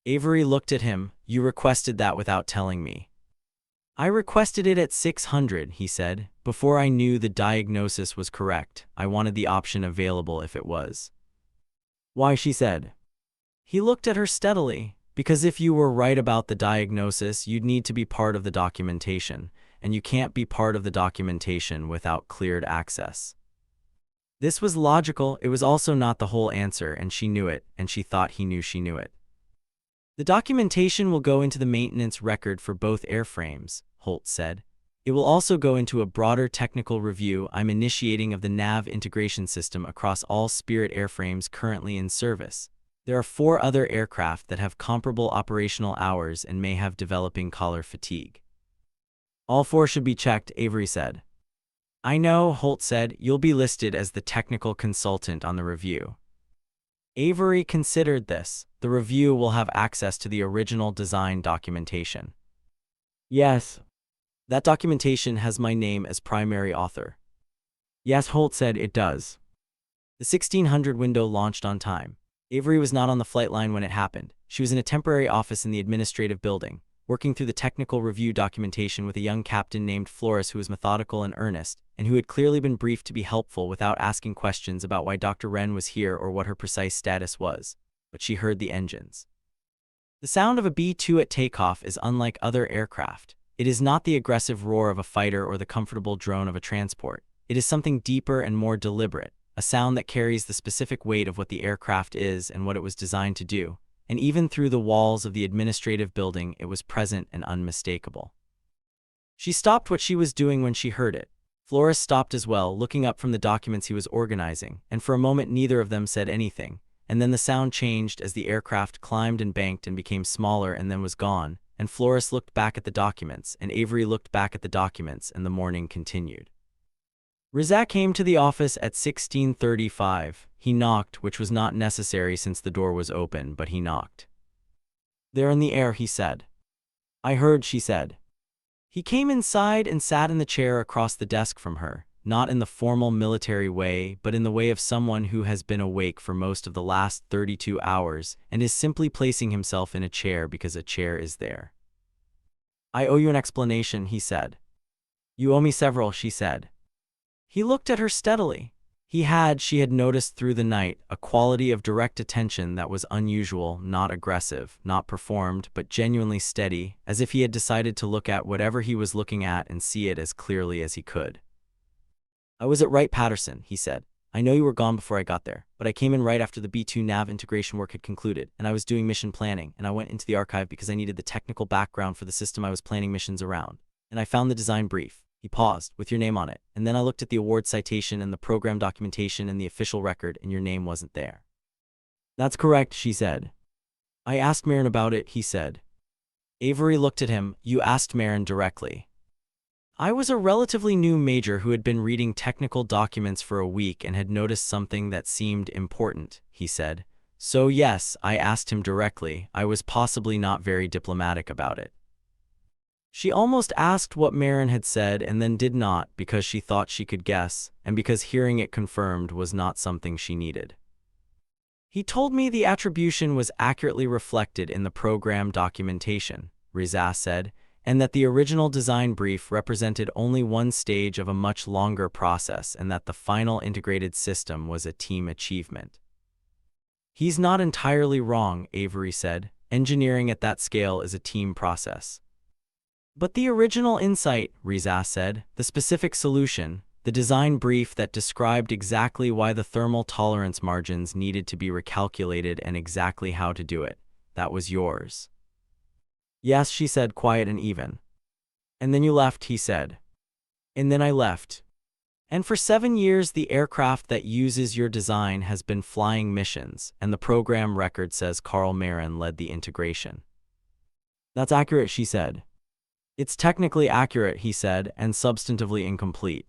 S1: Avery looked at him. "You requested that without telling me." "I requested it at 600, he said. "Before I knew the diagnosis was correct, I wanted the option available if it was." "Why?" she said. He looked at her steadily. "Because if you were right about the diagnosis, you'd need to be part of the documentation, and you can't be part of the documentation without cleared access." This was logical. It was also not the whole answer, and she knew it, and she thought he knew she knew it. "The documentation will go into the maintenance record for both airframes," Holt said. "It will also go into a broader technical review I'm initiating of the nav integration system across all Spirit airframes currently in service. There are 4 other aircraft that have comparable operational hours and may have developing collar fatigue." "All 4 should be checked," Avery said. "I know," Holt said. "You'll be listed as the technical consultant on the review." Avery considered this. "The review will have access to the original design documentation." "Yes." "That documentation has my name as primary author." "Yes," Holt said, "it does." The 1600 window launched on time. Avery was not on the flight line when it happened. She was in a temporary office in the administrative building, working through the technical review documentation with a young captain named Flores who was methodical and earnest, and who had clearly been briefed to be helpful without asking questions about why Dr. Wren was here or what her precise status was. But she heard the engines. The sound of a B-2 at takeoff is unlike other aircraft. It is not the aggressive roar of a fighter or the comfortable drone of a transport. It is something deeper and more deliberate, a sound that carries the specific weight of what the aircraft is and what it was designed to do, and even through the walls of the administrative building it was present and unmistakable. She stopped what she was doing when she heard it. Flores stopped as well, looking up from the documents he was organizing, and for a moment neither of them said anything, and then the sound changed as the aircraft climbed and banked and became smaller and then was gone, and Flores looked back at the documents, and Avery looked back at the documents, and the morning continued. Rizat came to the office at 16:35. He knocked, which was not necessary since the door was open, but he knocked. "They're in the air," he said. "I heard," she said. He came inside and sat in the chair across the desk from her, not in the formal military way, but in the way of someone who has been awake for most of the last 32 hours and is simply placing himself in a chair because a chair is there. "I owe you an explanation," he said. "You owe me several," she said. He looked at her steadily. She had noticed through the night, a quality of direct attention that was unusual, not aggressive, not performed, but genuinely steady, as if he had decided to look at whatever he was looking at and see it as clearly as he could. "I was at Wright-Patterson," he said. "I know you were gone before I got there, but I came in right after the B-2 nav integration work had concluded, and I was doing mission planning, and I went into the archive because I needed the technical background for the system I was planning missions around, and I found the design brief." He paused, "with your name on it, and then I looked at the award citation and the program documentation and the official record, and your name wasn't there." "That's correct," she said. "I asked Marin about it," he said. Avery looked at him. "You asked Marin directly." "I was a relatively new major who had been reading technical documents for a week and had noticed something that seemed important," he said. "So yes, I asked him directly. I was possibly not very diplomatic about it." She almost asked what Marin had said and then did not because she thought she could guess, and because hearing it confirmed was not something she needed. "He told me the attribution was accurately reflected in the program documentation," Rizat said. and that the original design brief represented only one stage of a much longer process and that the final integrated system was a team achievement. He's not entirely wrong, Avery said. Engineering at that scale is a team process. But the original insight, Reza said, the specific solution, the design brief that described exactly why the thermal tolerance margins needed to be recalculated and exactly how to do it, that was yours. Yes, she said, quiet and even. And then you left, he said. And then I left. And for 7 years the aircraft that uses your design has been flying missions, and the program record says Carl Marin led the integration. That's accurate, she said. It's technically accurate, he said, and substantively incomplete.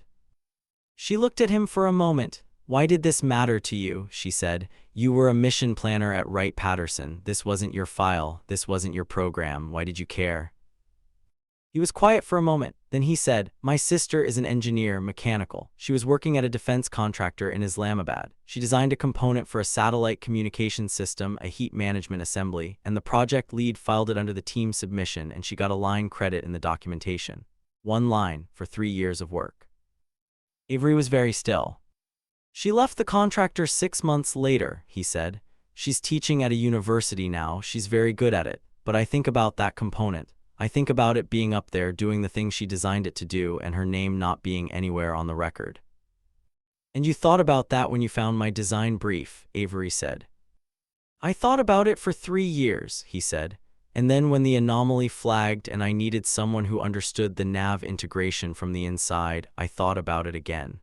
S1: She looked at him for a moment. Why did this matter to you? She said. You were a mission planner at Wright-Patterson. This wasn't your file. This wasn't your program. Why did you care? He was quiet for a moment. Then he said, my sister is an engineer, mechanical. She was working at a defense contractor in Islamabad. She designed a component for a satellite communication system, a heat management assembly, and the project lead filed it under the team submission, and she got a line credit in the documentation. 1 line for 3 years of work. Avery was very still. She left the contractor 6 months later, he said. She's teaching at a university now. She's very good at it. But I think about that component. I think about it being up there doing the thing she designed it to do and her name not being anywhere on the record. And you thought about that when you found my design brief, Avery said. I thought about it for 3 years, he said. And then when the anomaly flagged and I needed someone who understood the nav integration from the inside, I thought about it again.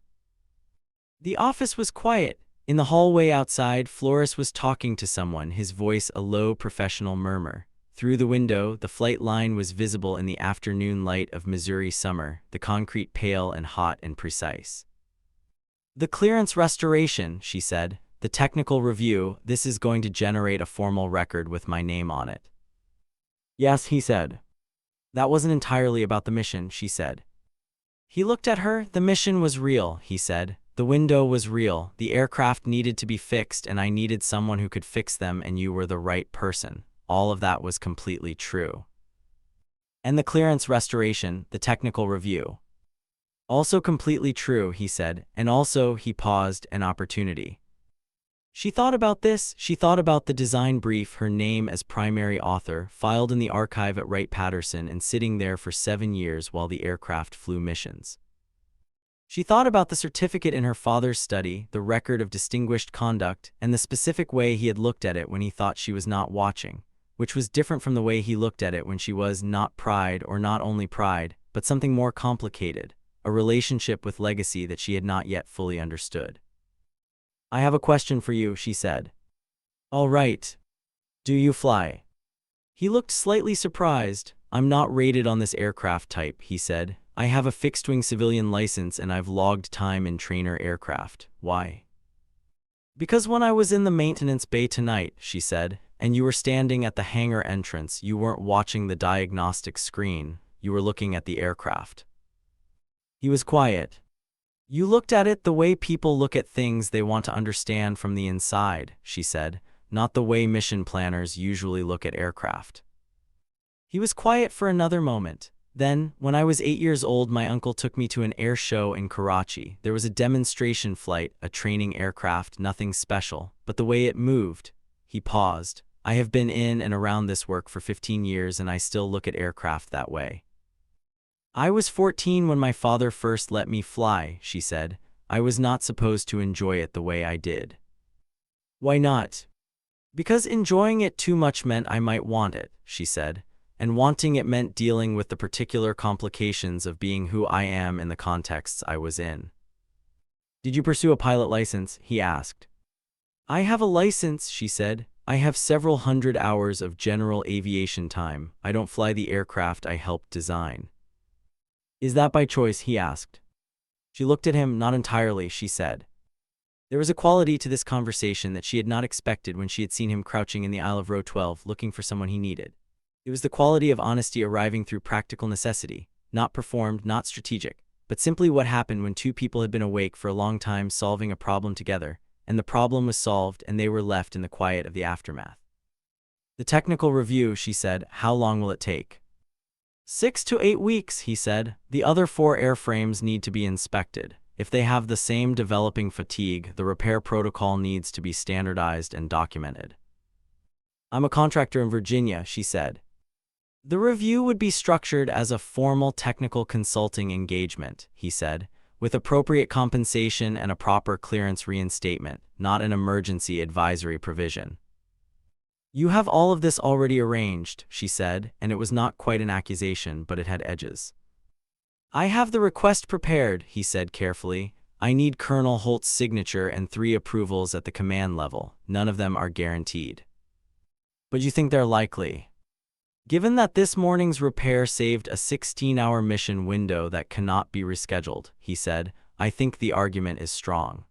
S1: The office was quiet. In the hallway outside, Flores was talking to someone, his voice a low professional murmur. Through the window, the flight line was visible in the afternoon light of Missouri summer, the concrete pale and hot and precise. The clearance restoration, she said, the technical review, this is going to generate a formal record with my name on it. Yes, he said. That wasn't entirely about the mission, she said. He looked at her. The mission was real, he said. The window was real. The aircraft needed to be fixed and I needed someone who could fix them, and you were the right person. All of that was completely true. And the clearance restoration, the technical review. Also completely true, he said, and also, he paused, an opportunity. She thought about this. She thought about the design brief, her name as primary author, filed in the archive at Wright-Patterson and sitting there for 7 years while the aircraft flew missions. She thought about the certificate in her father's study, the record of distinguished conduct, and the specific way he had looked at it when he thought she was not watching, which was different from the way he looked at it when she was not pride, or not only pride, but something more complicated, a relationship with legacy that she had not yet fully understood. I have a question for you, she said. All right. Do you fly? He looked slightly surprised. I'm not rated on this aircraft type, he said. I have a fixed-wing civilian license and I've logged time in trainer aircraft. Why? Because when I was in the maintenance bay tonight, she said, and you were standing at the hangar entrance, you weren't watching the diagnostic screen, you were looking at the aircraft. He was quiet. You looked at it the way people look at things they want to understand from the inside, she said, not the way mission planners usually look at aircraft. He was quiet for another moment. Then, when I was 8 years old, my uncle took me to an air show in Karachi. There was a demonstration flight, a training aircraft, nothing special, but the way it moved. He paused. I have been in and around this work for 15 years and I still look at aircraft that way. I was 14 when my father first let me fly, she said. I was not supposed to enjoy it the way I did. Why not? Because enjoying it too much meant I might want it, she said. And wanting it meant dealing with the particular complications of being who I am in the contexts I was in. Did you pursue a pilot license? He asked. I have a license, she said. I have several hundred hours of general aviation time. I don't fly the aircraft I helped design. Is that by choice? He asked. She looked at him. Not entirely, she said. There was a quality to this conversation that she had not expected when she had seen him crouching in the aisle of row 12 looking for someone he needed. It was the quality of honesty arriving through practical necessity, not performed, not strategic, but simply what happened when two people had been awake for a long time solving a problem together, and the problem was solved and they were left in the quiet of the aftermath. The technical review, she said, how long will it take? 6 to 8 weeks, he said. The other 4 airframes need to be inspected. If they have the same developing fatigue, the repair protocol needs to be standardized and documented. I'm a contractor in Virginia, she said. The review would be structured as a formal technical consulting engagement, he said, with appropriate compensation and a proper clearance reinstatement, not an emergency advisory provision. You have all of this already arranged, she said, and it was not quite an accusation, but it had edges. I have the request prepared, he said carefully. I need Colonel Holt's signature and 3 approvals at the command level. None of them are guaranteed. But you think they're likely? Given that this morning's repair saved a 16-hour mission window that cannot be rescheduled, he said, I think the argument is strong.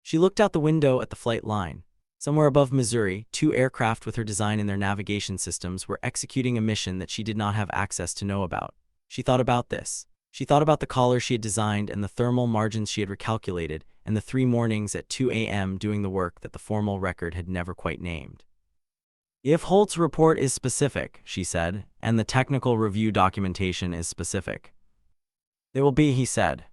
S1: She looked out the window at the flight line. Somewhere above Missouri, 2 aircraft with her design in their navigation systems were executing a mission that she did not have access to know about. She thought about this. She thought about the collar she had designed and the thermal margins she had recalculated, and the 3 mornings at 2 a.m. doing the work that the formal record had never quite named. If Holt's report is specific, she said, and the technical review documentation is specific, they will be, he said.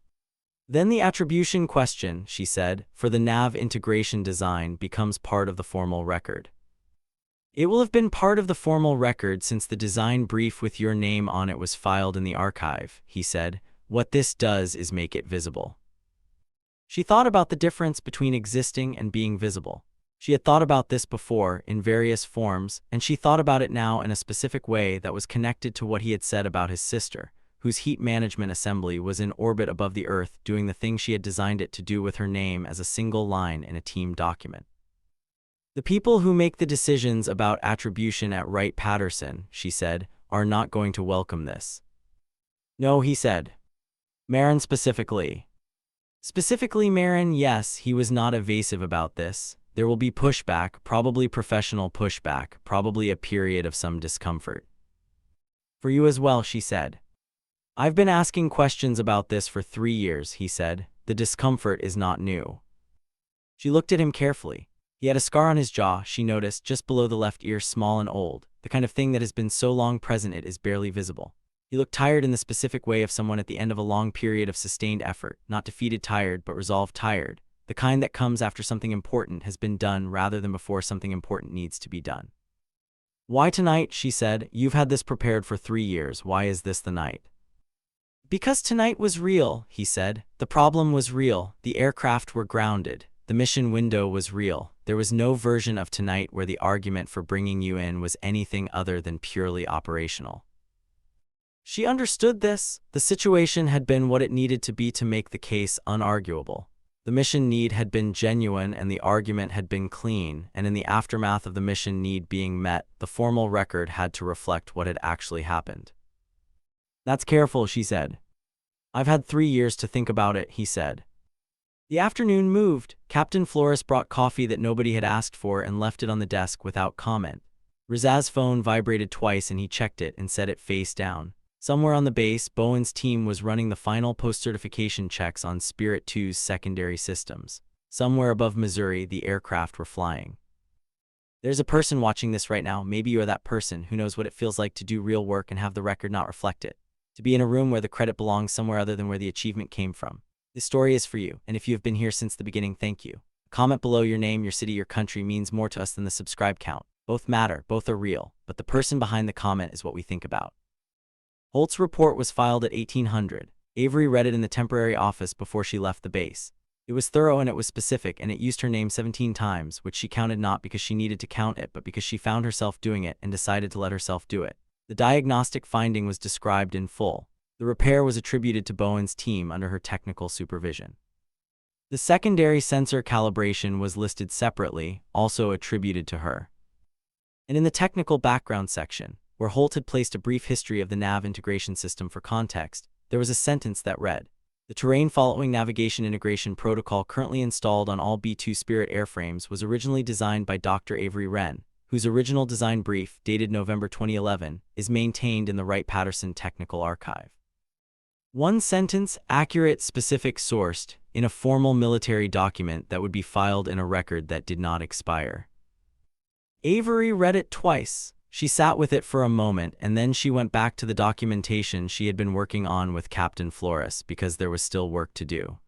S1: Then the attribution question, she said, for the nav integration design becomes part of the formal record. It will have been part of the formal record since the design brief with your name on it was filed in the archive, he said. What this does is make it visible. She thought about the difference between existing and being visible. She had thought about this before in various forms, and she thought about it now in a specific way that was connected to what he had said about his sister, whose heat management assembly was in orbit above the Earth doing the thing she had designed it to do with her name as a single line in a team document. The people who make the decisions about attribution at Wright-Patterson, she said, are not going to welcome this. No, he said. Marin specifically. Specifically Marin, yes, he was not evasive about this. There will be pushback, probably professional pushback, probably a period of some discomfort. For you as well, she said. I've been asking questions about this for 3 years, he said. The discomfort is not new. She looked at him carefully. He had a scar on his jaw, she noticed, just below the left ear, small and old, the kind of thing that has been so long present it is barely visible. He looked tired in the specific way of someone at the end of a long period of sustained effort, not defeated tired, but resolved tired, the kind that comes after something important has been done rather than before something important needs to be done. Why tonight, she said. You've had this prepared for 3 years. Why is this the night? Because tonight was real, he said. The problem was real. The aircraft were grounded. The mission window was real. There was no version of tonight where the argument for bringing you in was anything other than purely operational. She understood this. The situation had been what it needed to be to make the case unarguable. The mission need had been genuine and the argument had been clean, and in the aftermath of the mission need being met, the formal record had to reflect what had actually happened. That's careful, she said. I've had 3 years to think about it, he said. The afternoon moved. Captain Flores brought coffee that nobody had asked for and left it on the desk without comment. Rizaz's phone vibrated twice and he checked it and set it face down. Somewhere on the base, Bowen's team was running the final post-certification checks on Spirit 2's secondary systems. Somewhere above Missouri, the aircraft were flying. There's a person watching this right now. Maybe you're that person who knows what it feels like to do real work and have the record not reflect it. To be in a room where the credit belongs somewhere other than where the achievement came from. This story is for you, and if you have been here since the beginning, thank you. Comment below your name, your city, your country means more to us than the subscribe count. Both matter, both are real, but the person behind the comment is what we think about. Holt's report was filed at 1800. Avery read it in the temporary office before she left the base. It was thorough and it was specific, and it used her name 17 times, which she counted not because she needed to count it, but because she found herself doing it and decided to let herself do it. The diagnostic finding was described in full. The repair was attributed to Bowen's team under her technical supervision. The secondary sensor calibration was listed separately, also attributed to her. And in the technical background section, where Holt had placed a brief history of the nav integration system for context, there was a sentence that read, "The terrain following navigation integration protocol currently installed on all B-2 Spirit airframes was originally designed by Dr. Avery Wren, whose original design brief, dated November 2011, is maintained in the Wright-Patterson Technical Archive." One sentence, accurate, specific, sourced, in a formal military document that would be filed in a record that did not expire. Avery read it twice. She sat with it for a moment, and then she went back to the documentation she had been working on with Captain Flores because there was still work to do.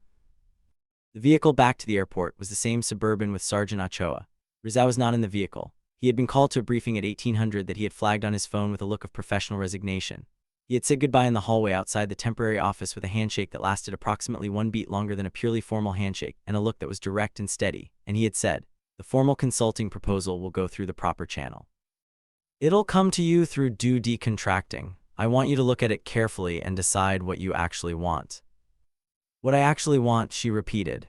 S1: The vehicle back to the airport was the same Suburban with Sergeant Ochoa. Rizal was not in the vehicle. He had been called to a briefing at 1800 that he had flagged on his phone with a look of professional resignation. He had said goodbye in the hallway outside the temporary office with a handshake that lasted approximately 1 beat longer than a purely formal handshake, and a look that was direct and steady, and he had said, "The formal consulting proposal will go through the proper channel. It'll come to you through due decontracting. I want you to look at it carefully and decide what you actually want." "What I actually want," she repeated.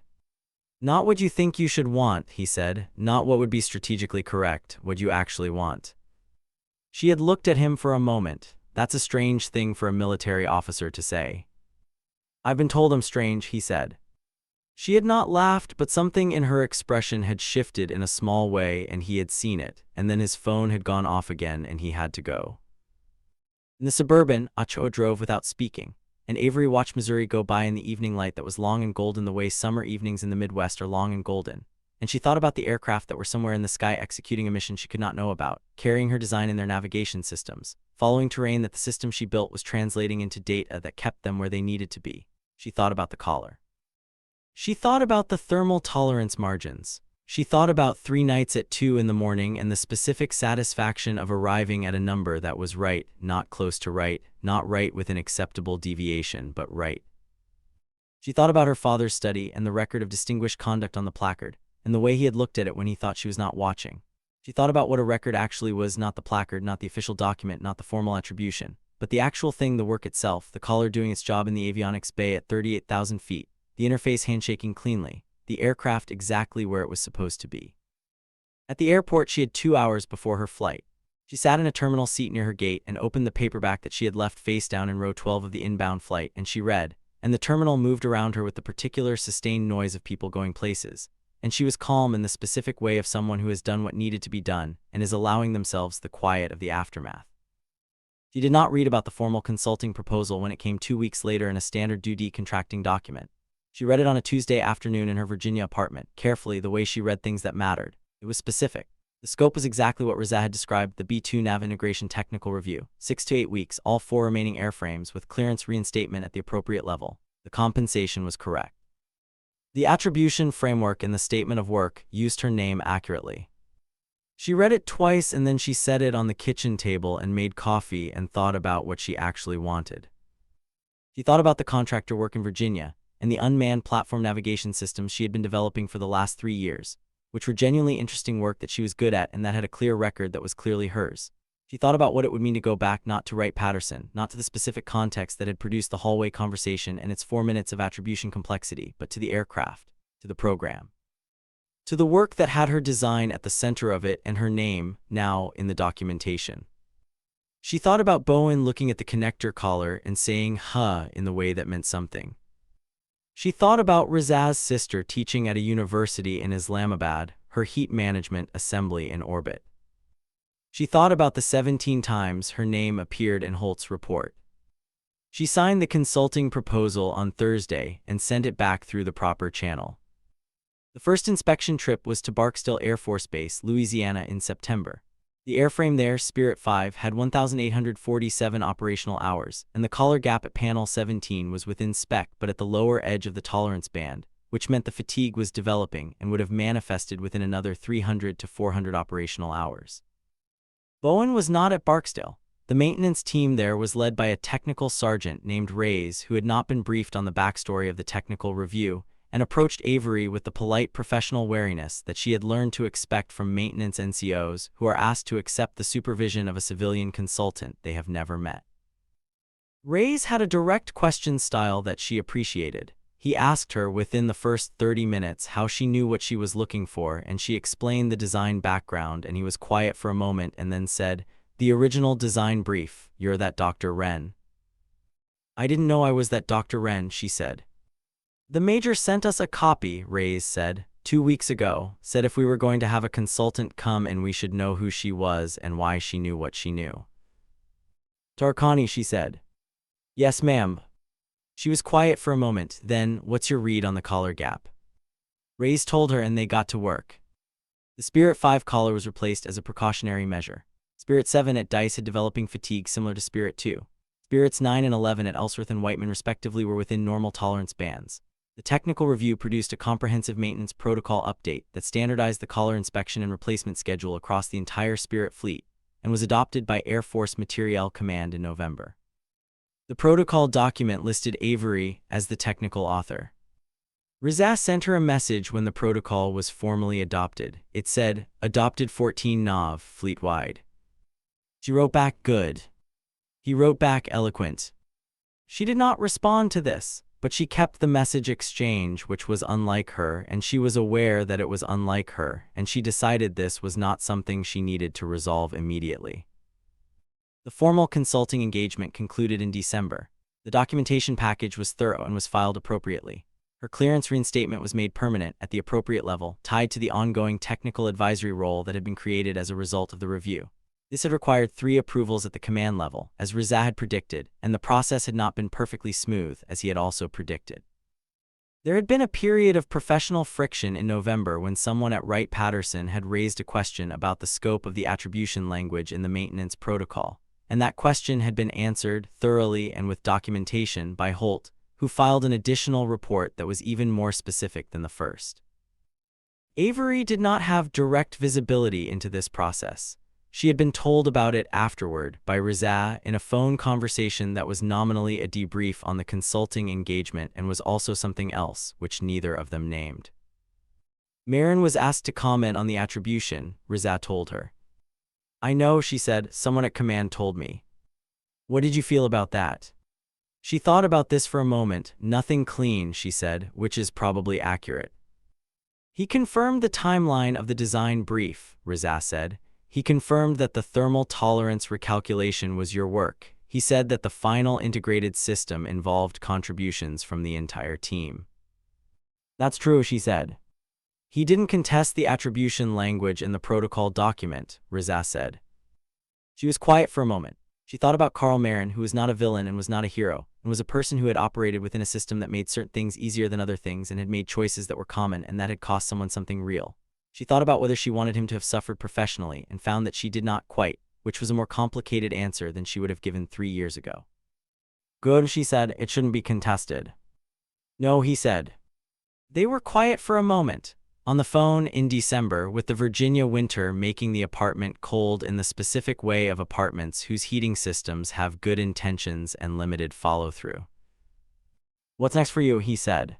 S1: "Not what you think you should want," he said. "Not what would be strategically correct, what you actually want." She had looked at him for a moment. That's a strange thing for a military officer to say. "I've been told I'm strange," he said. She had not laughed, but something in her expression had shifted in a small way, and he had seen it, and then his phone had gone off again and he had to go. In the Suburban, Ochoa drove without speaking, and Avery watched Missouri go by in the evening light that was long and golden the way summer evenings in the Midwest are long and golden. And she thought about the aircraft that were somewhere in the sky executing a mission she could not know about, carrying her design in their navigation systems, following terrain that the system she built was translating into data that kept them where they needed to be. She thought about the collar. She thought about the thermal tolerance margins. She thought about 3 nights at 2 in the morning and the specific satisfaction of arriving at a number that was right, not close to right, not right with an acceptable deviation, but right. She thought about her father's study and the record of distinguished conduct on the placard, and the way he had looked at it when he thought she was not watching. She thought about what a record actually was, not the placard, not the official document, not the formal attribution, but the actual thing, the work itself, the collar doing its job in the avionics bay at 38,000 feet, the interface handshaking cleanly, the aircraft exactly where it was supposed to be. At the airport, she had 2 hours before her flight. She sat in a terminal seat near her gate and opened the paperback that she had left face down in row 12 of the inbound flight, and she read, and the terminal moved around her with the particular sustained noise of people going places, and she was calm in the specific way of someone who has done what needed to be done and is allowing themselves the quiet of the aftermath. She did not read about the formal consulting proposal when it came 2 weeks later in a standard due decontracting document. She read it on a Tuesday afternoon in her Virginia apartment, carefully, the way she read things that mattered. It was specific. The scope was exactly what Rizal had described: the B-2 Nav Integration Technical Review, 6 to 8 weeks, all 4 remaining airframes with clearance reinstatement at the appropriate level. The compensation was correct. The attribution framework in the statement of work used her name accurately. She read it twice and then she set it on the kitchen table and made coffee and thought about what she actually wanted. She thought about the contractor work in Virginia and the unmanned platform navigation systems she had been developing for the last 3 years, which were genuinely interesting work that she was good at and that had a clear record that was clearly hers. She thought about what it would mean to go back, not to Wright-Patterson, not to the specific context that had produced the hallway conversation and its 4 minutes of attribution complexity, but to the aircraft, to the program, to the work that had her design at the center of it and her name, now, in the documentation. She thought about Bowen looking at the connector collar and saying "huh" in the way that meant something. She thought about Rizal's sister teaching at a university in Islamabad, her heat management assembly in orbit. She thought about the 17 times her name appeared in Holt's report. She signed the consulting proposal on Thursday and sent it back through the proper channel. The first inspection trip was to Barksdale Air Force Base, Louisiana in September. The airframe there, Spirit 5, had 1,847 operational hours, and the collar gap at panel 17 was within spec but at the lower edge of the tolerance band, which meant the fatigue was developing and would have manifested within another 300 to 400 operational hours. Bowen was not at Barksdale. The maintenance team there was led by a technical sergeant named Reyes who had not been briefed on the backstory of the technical review and approached Avery with the polite professional wariness that she had learned to expect from maintenance NCOs who are asked to accept the supervision of a civilian consultant they have never met. Reyes had a direct question style that she appreciated. He asked her within the first 30 minutes how she knew what she was looking for, and she explained the design background, and he was quiet for a moment and then said, "The original design brief, you're that Dr. Wren." "I didn't know I was that Dr. Wren," she said. "The major sent us a copy," Reyes said, 2 weeks ago, said if we were going to have a consultant come and we should know who she was and why she knew what she knew." "Tarkani," she said. "Yes, ma'am." She was quiet for a moment, then, "What's your read on the collar gap?" Reyes told her and they got to work. The Spirit 5 collar was replaced as a precautionary measure. Spirit 7 at DICE had developing fatigue similar to Spirit 2. Spirits 9 and 11 at Ellsworth and Whiteman respectively were within normal tolerance bands. The technical review produced a comprehensive maintenance protocol update that standardized the collar inspection and replacement schedule across the entire Spirit fleet and was adopted by Air Force Materiel Command in November. The protocol document listed Avery as the technical author. Reza sent her a message when the protocol was formally adopted. It said, "Adopted 14 Nav, fleet-wide." She wrote back, "Good." He wrote back, "Eloquent." She did not respond to this, but she kept the message exchange, which was unlike her, and she was aware that it was unlike her, and she decided this was not something she needed to resolve immediately. The formal consulting engagement concluded in December. The documentation package was thorough and was filed appropriately. Her clearance reinstatement was made permanent at the appropriate level, tied to the ongoing technical advisory role that had been created as a result of the review. This had required 3 approvals at the command level, as Reza had predicted, and the process had not been perfectly smooth, as he had also predicted. There had been a period of professional friction in November when someone at Wright-Patterson had raised a question about the scope of the attribution language in the maintenance protocol, and that question had been answered thoroughly and with documentation by Holt, who filed an additional report that was even more specific than the first. Avery did not have direct visibility into this process. She had been told about it afterward by Reza in a phone conversation that was nominally a debrief on the consulting engagement and was also something else, which neither of them named. Marin was asked to comment on the attribution, Reza told her. "I know," she said, "someone at command told me." "What did you feel about that?" She thought about this for a moment. "Nothing clean," she said, which is probably accurate. "He confirmed the timeline of the design brief," Reza said. "He confirmed that the thermal tolerance recalculation was your work. He said that the final integrated system involved contributions from the entire team." "That's true," she said. "He didn't contest the attribution language in the protocol document," Reza said. She was quiet for a moment. She thought about Carl Marin, who was not a villain and was not a hero, and was a person who had operated within a system that made certain things easier than other things and had made choices that were common and that had cost someone something real. She thought about whether she wanted him to have suffered professionally and found that she did not quite, which was a more complicated answer than she would have given 3 years ago. "Good," she said, "it shouldn't be contested." "No," he said. They were quiet for a moment. On the phone in December, with the Virginia winter making the apartment cold in the specific way of apartments whose heating systems have good intentions and limited follow-through. "What's next for you?" he said.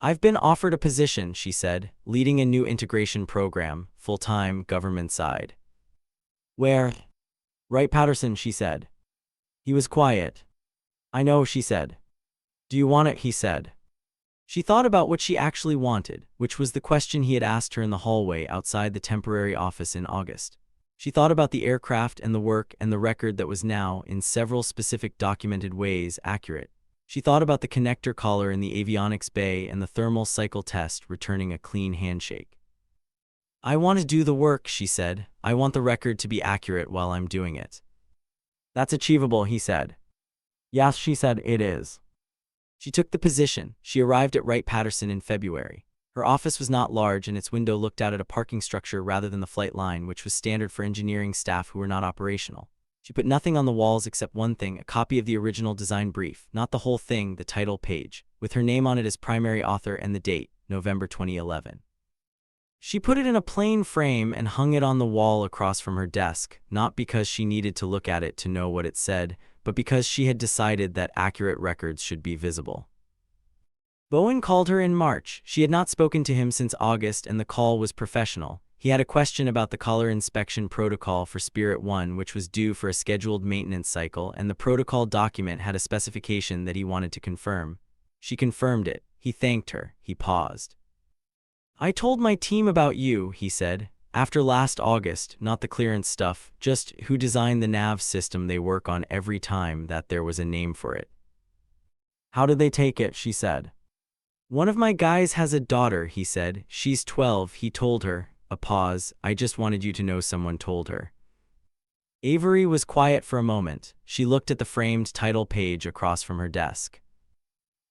S1: "I've been offered a position," she said, "leading a new integration program, full-time, government side." "Where?" "Wright-Patterson," she said. He was quiet. "I know," she said. "Do you want it?" he said. She thought about what she actually wanted, which was the question he had asked her in the hallway outside the temporary office in August. She thought about the aircraft and the work and the record that was now, in several specific documented ways, accurate. She thought about the connector collar in the avionics bay and the thermal cycle test returning a clean handshake. "I want to do the work," she said. "I want the record to be accurate while I'm doing it." "That's achievable," he said. "Yes," she said, "it is." She took the position. She arrived at Wright-Patterson in February. Her office was not large and its window looked out at a parking structure rather than the flight line, which was standard for engineering staff who were not operational. She put nothing on the walls except one thing, a copy of the original design brief, not the whole thing, the title page, with her name on it as primary author and the date, November 2011. She put it in a plain frame and hung it on the wall across from her desk, not because she needed to look at it to know what it said, but because she had decided that accurate records should be visible. Bowen called her in March. She had not spoken to him since August, and the call was professional. He had a question about the collar inspection protocol for Spirit 1, which was due for a scheduled maintenance cycle, and the protocol document had a specification that he wanted to confirm. She confirmed it. He thanked her. He paused. "I told my team about you," he said. "After last August, not the clearance stuff, just who designed the nav system they work on every time that there was a name for it." "How did they take it?" she said. "One of my guys has a daughter," he said. "She's 12, he told her." A pause. "I just wanted you to know someone told her." Avery was quiet for a moment. She looked at the framed title page across from her desk.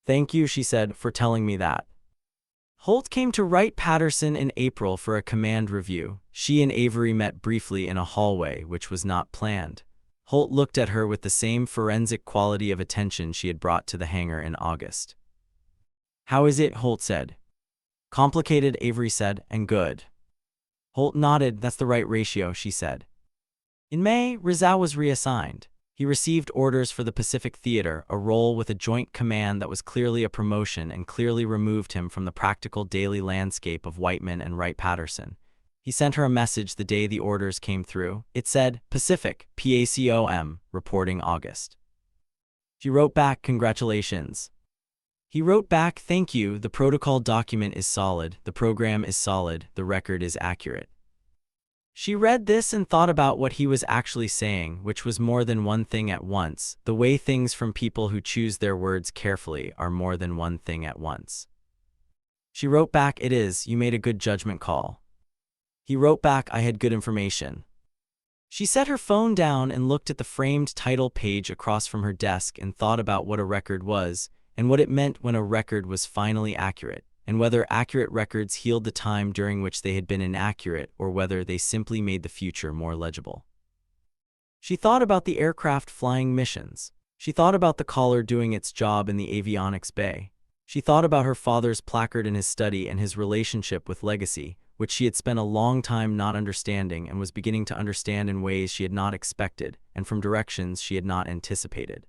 S1: "Thank you," she said, "for telling me that." Holt came to Wright-Patterson in April for a command review. She and Avery met briefly in a hallway, which was not planned. Holt looked at her with the same forensic quality of attention she had brought to the hangar in August. "How is it?" Holt said. "Complicated," Avery said, "and good." Holt nodded. "That's the right ratio," she said. In May, Rizal was reassigned. He received orders for the Pacific Theater, a role with a joint command that was clearly a promotion and clearly removed him from the practical daily landscape of Whiteman and Wright-Patterson. He sent her a message the day the orders came through. It said, "Pacific, PACOM, reporting August." She wrote back, "Congratulations." He wrote back, "Thank you, the protocol document is solid, the program is solid, the record is accurate." She read this and thought about what he was actually saying, which was more than one thing at once. The way things from people who choose their words carefully are more than one thing at once. She wrote back, "It is, you made a good judgment call." He wrote back, "I had good information." She set her phone down and looked at the framed title page across from her desk and thought about what a record was, and what it meant when a record was finally accurate, and whether accurate records healed the time during which they had been inaccurate or whether they simply made the future more legible. She thought about the aircraft flying missions. She thought about the caller doing its job in the avionics bay. She thought about her father's placard in his study and his relationship with legacy, which she had spent a long time not understanding and was beginning to understand in ways she had not expected and from directions she had not anticipated.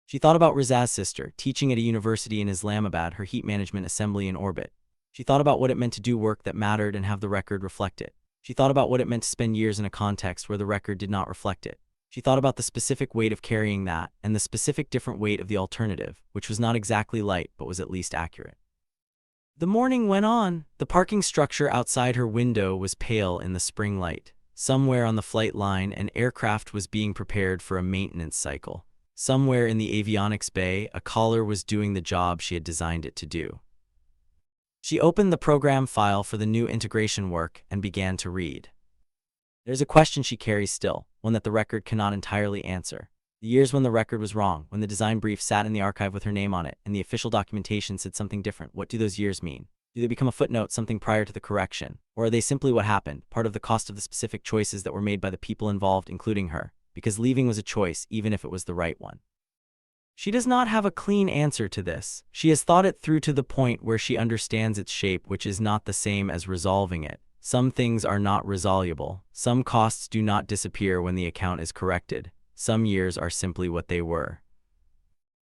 S1: She thought about Rizal's sister, teaching at a university in Islamabad, her heat management assembly in orbit. She thought about what it meant to do work that mattered and have the record reflect it. She thought about what it meant to spend years in a context where the record did not reflect it. She thought about the specific weight of carrying that and the specific different weight of the alternative, which was not exactly light but was at least accurate. The morning went on. The parking structure outside her window was pale in the spring light. Somewhere on the flight line, an aircraft was being prepared for a maintenance cycle. Somewhere in the avionics bay, a caller was doing the job she had designed it to do. She opened the program file for the new integration work and began to read. There's a question she carries still, one that the record cannot entirely answer. The years when the record was wrong, when the design brief sat in the archive with her name on it, and the official documentation said something different, what do those years mean? Do they become a footnote, something prior to the correction? Or are they simply what happened, part of the cost of the specific choices that were made by the people involved, including her? Because leaving was a choice, even if it was the right one. She does not have a clean answer to this. She has thought it through to the point where she understands its shape, which is not the same as resolving it. Some things are not resolvable. Some costs do not disappear when the account is corrected. Some years are simply what they were.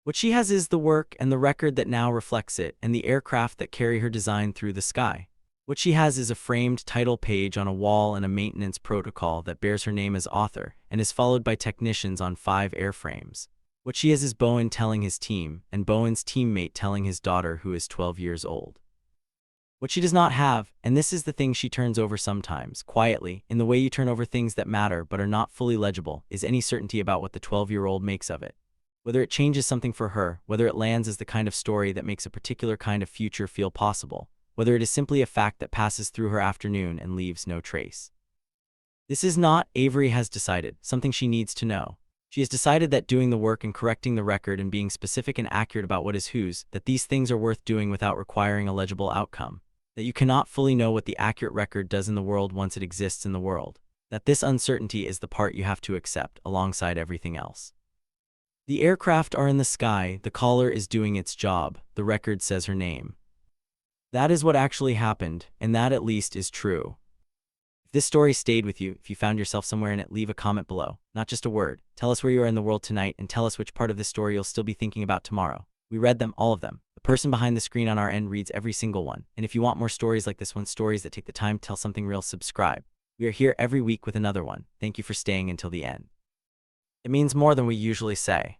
S1: What she has is the work and the record that now reflects it, and the aircraft that carry her design through the sky. What she has is a framed title page on a wall and a maintenance protocol that bears her name as author and is followed by technicians on 5 airframes. What she has is Bowen telling his team, and Bowen's teammate telling his daughter, who is 12 years old. What she does not have, and this is the thing she turns over sometimes, quietly, in the way you turn over things that matter but are not fully legible, is any certainty about what the 12-year-old makes of it. Whether it changes something for her, whether it lands as the kind of story that makes a particular kind of future feel possible, whether it is simply a fact that passes through her afternoon and leaves no trace. This is not, Avery has decided, something she needs to know. She has decided that doing the work and correcting the record and being specific and accurate about what is whose, that these things are worth doing without requiring a legible outcome. That you cannot fully know what the accurate record does in the world once it exists in the world. That this uncertainty is the part you have to accept, alongside everything else. The aircraft are in the sky, the caller is doing its job, the record says her name. That is what actually happened, and that at least is true. If this story stayed with you, if you found yourself somewhere in it, leave a comment below. Not just a word. Tell us where you are in the world tonight, and tell us which part of this story you'll still be thinking about tomorrow. We read them, all of them. The person behind the screen on our end reads every single one. And if you want more stories like this one, stories that take the time to tell something real, subscribe. We are here every week with another one. Thank you for staying until the end. It means more than we usually say.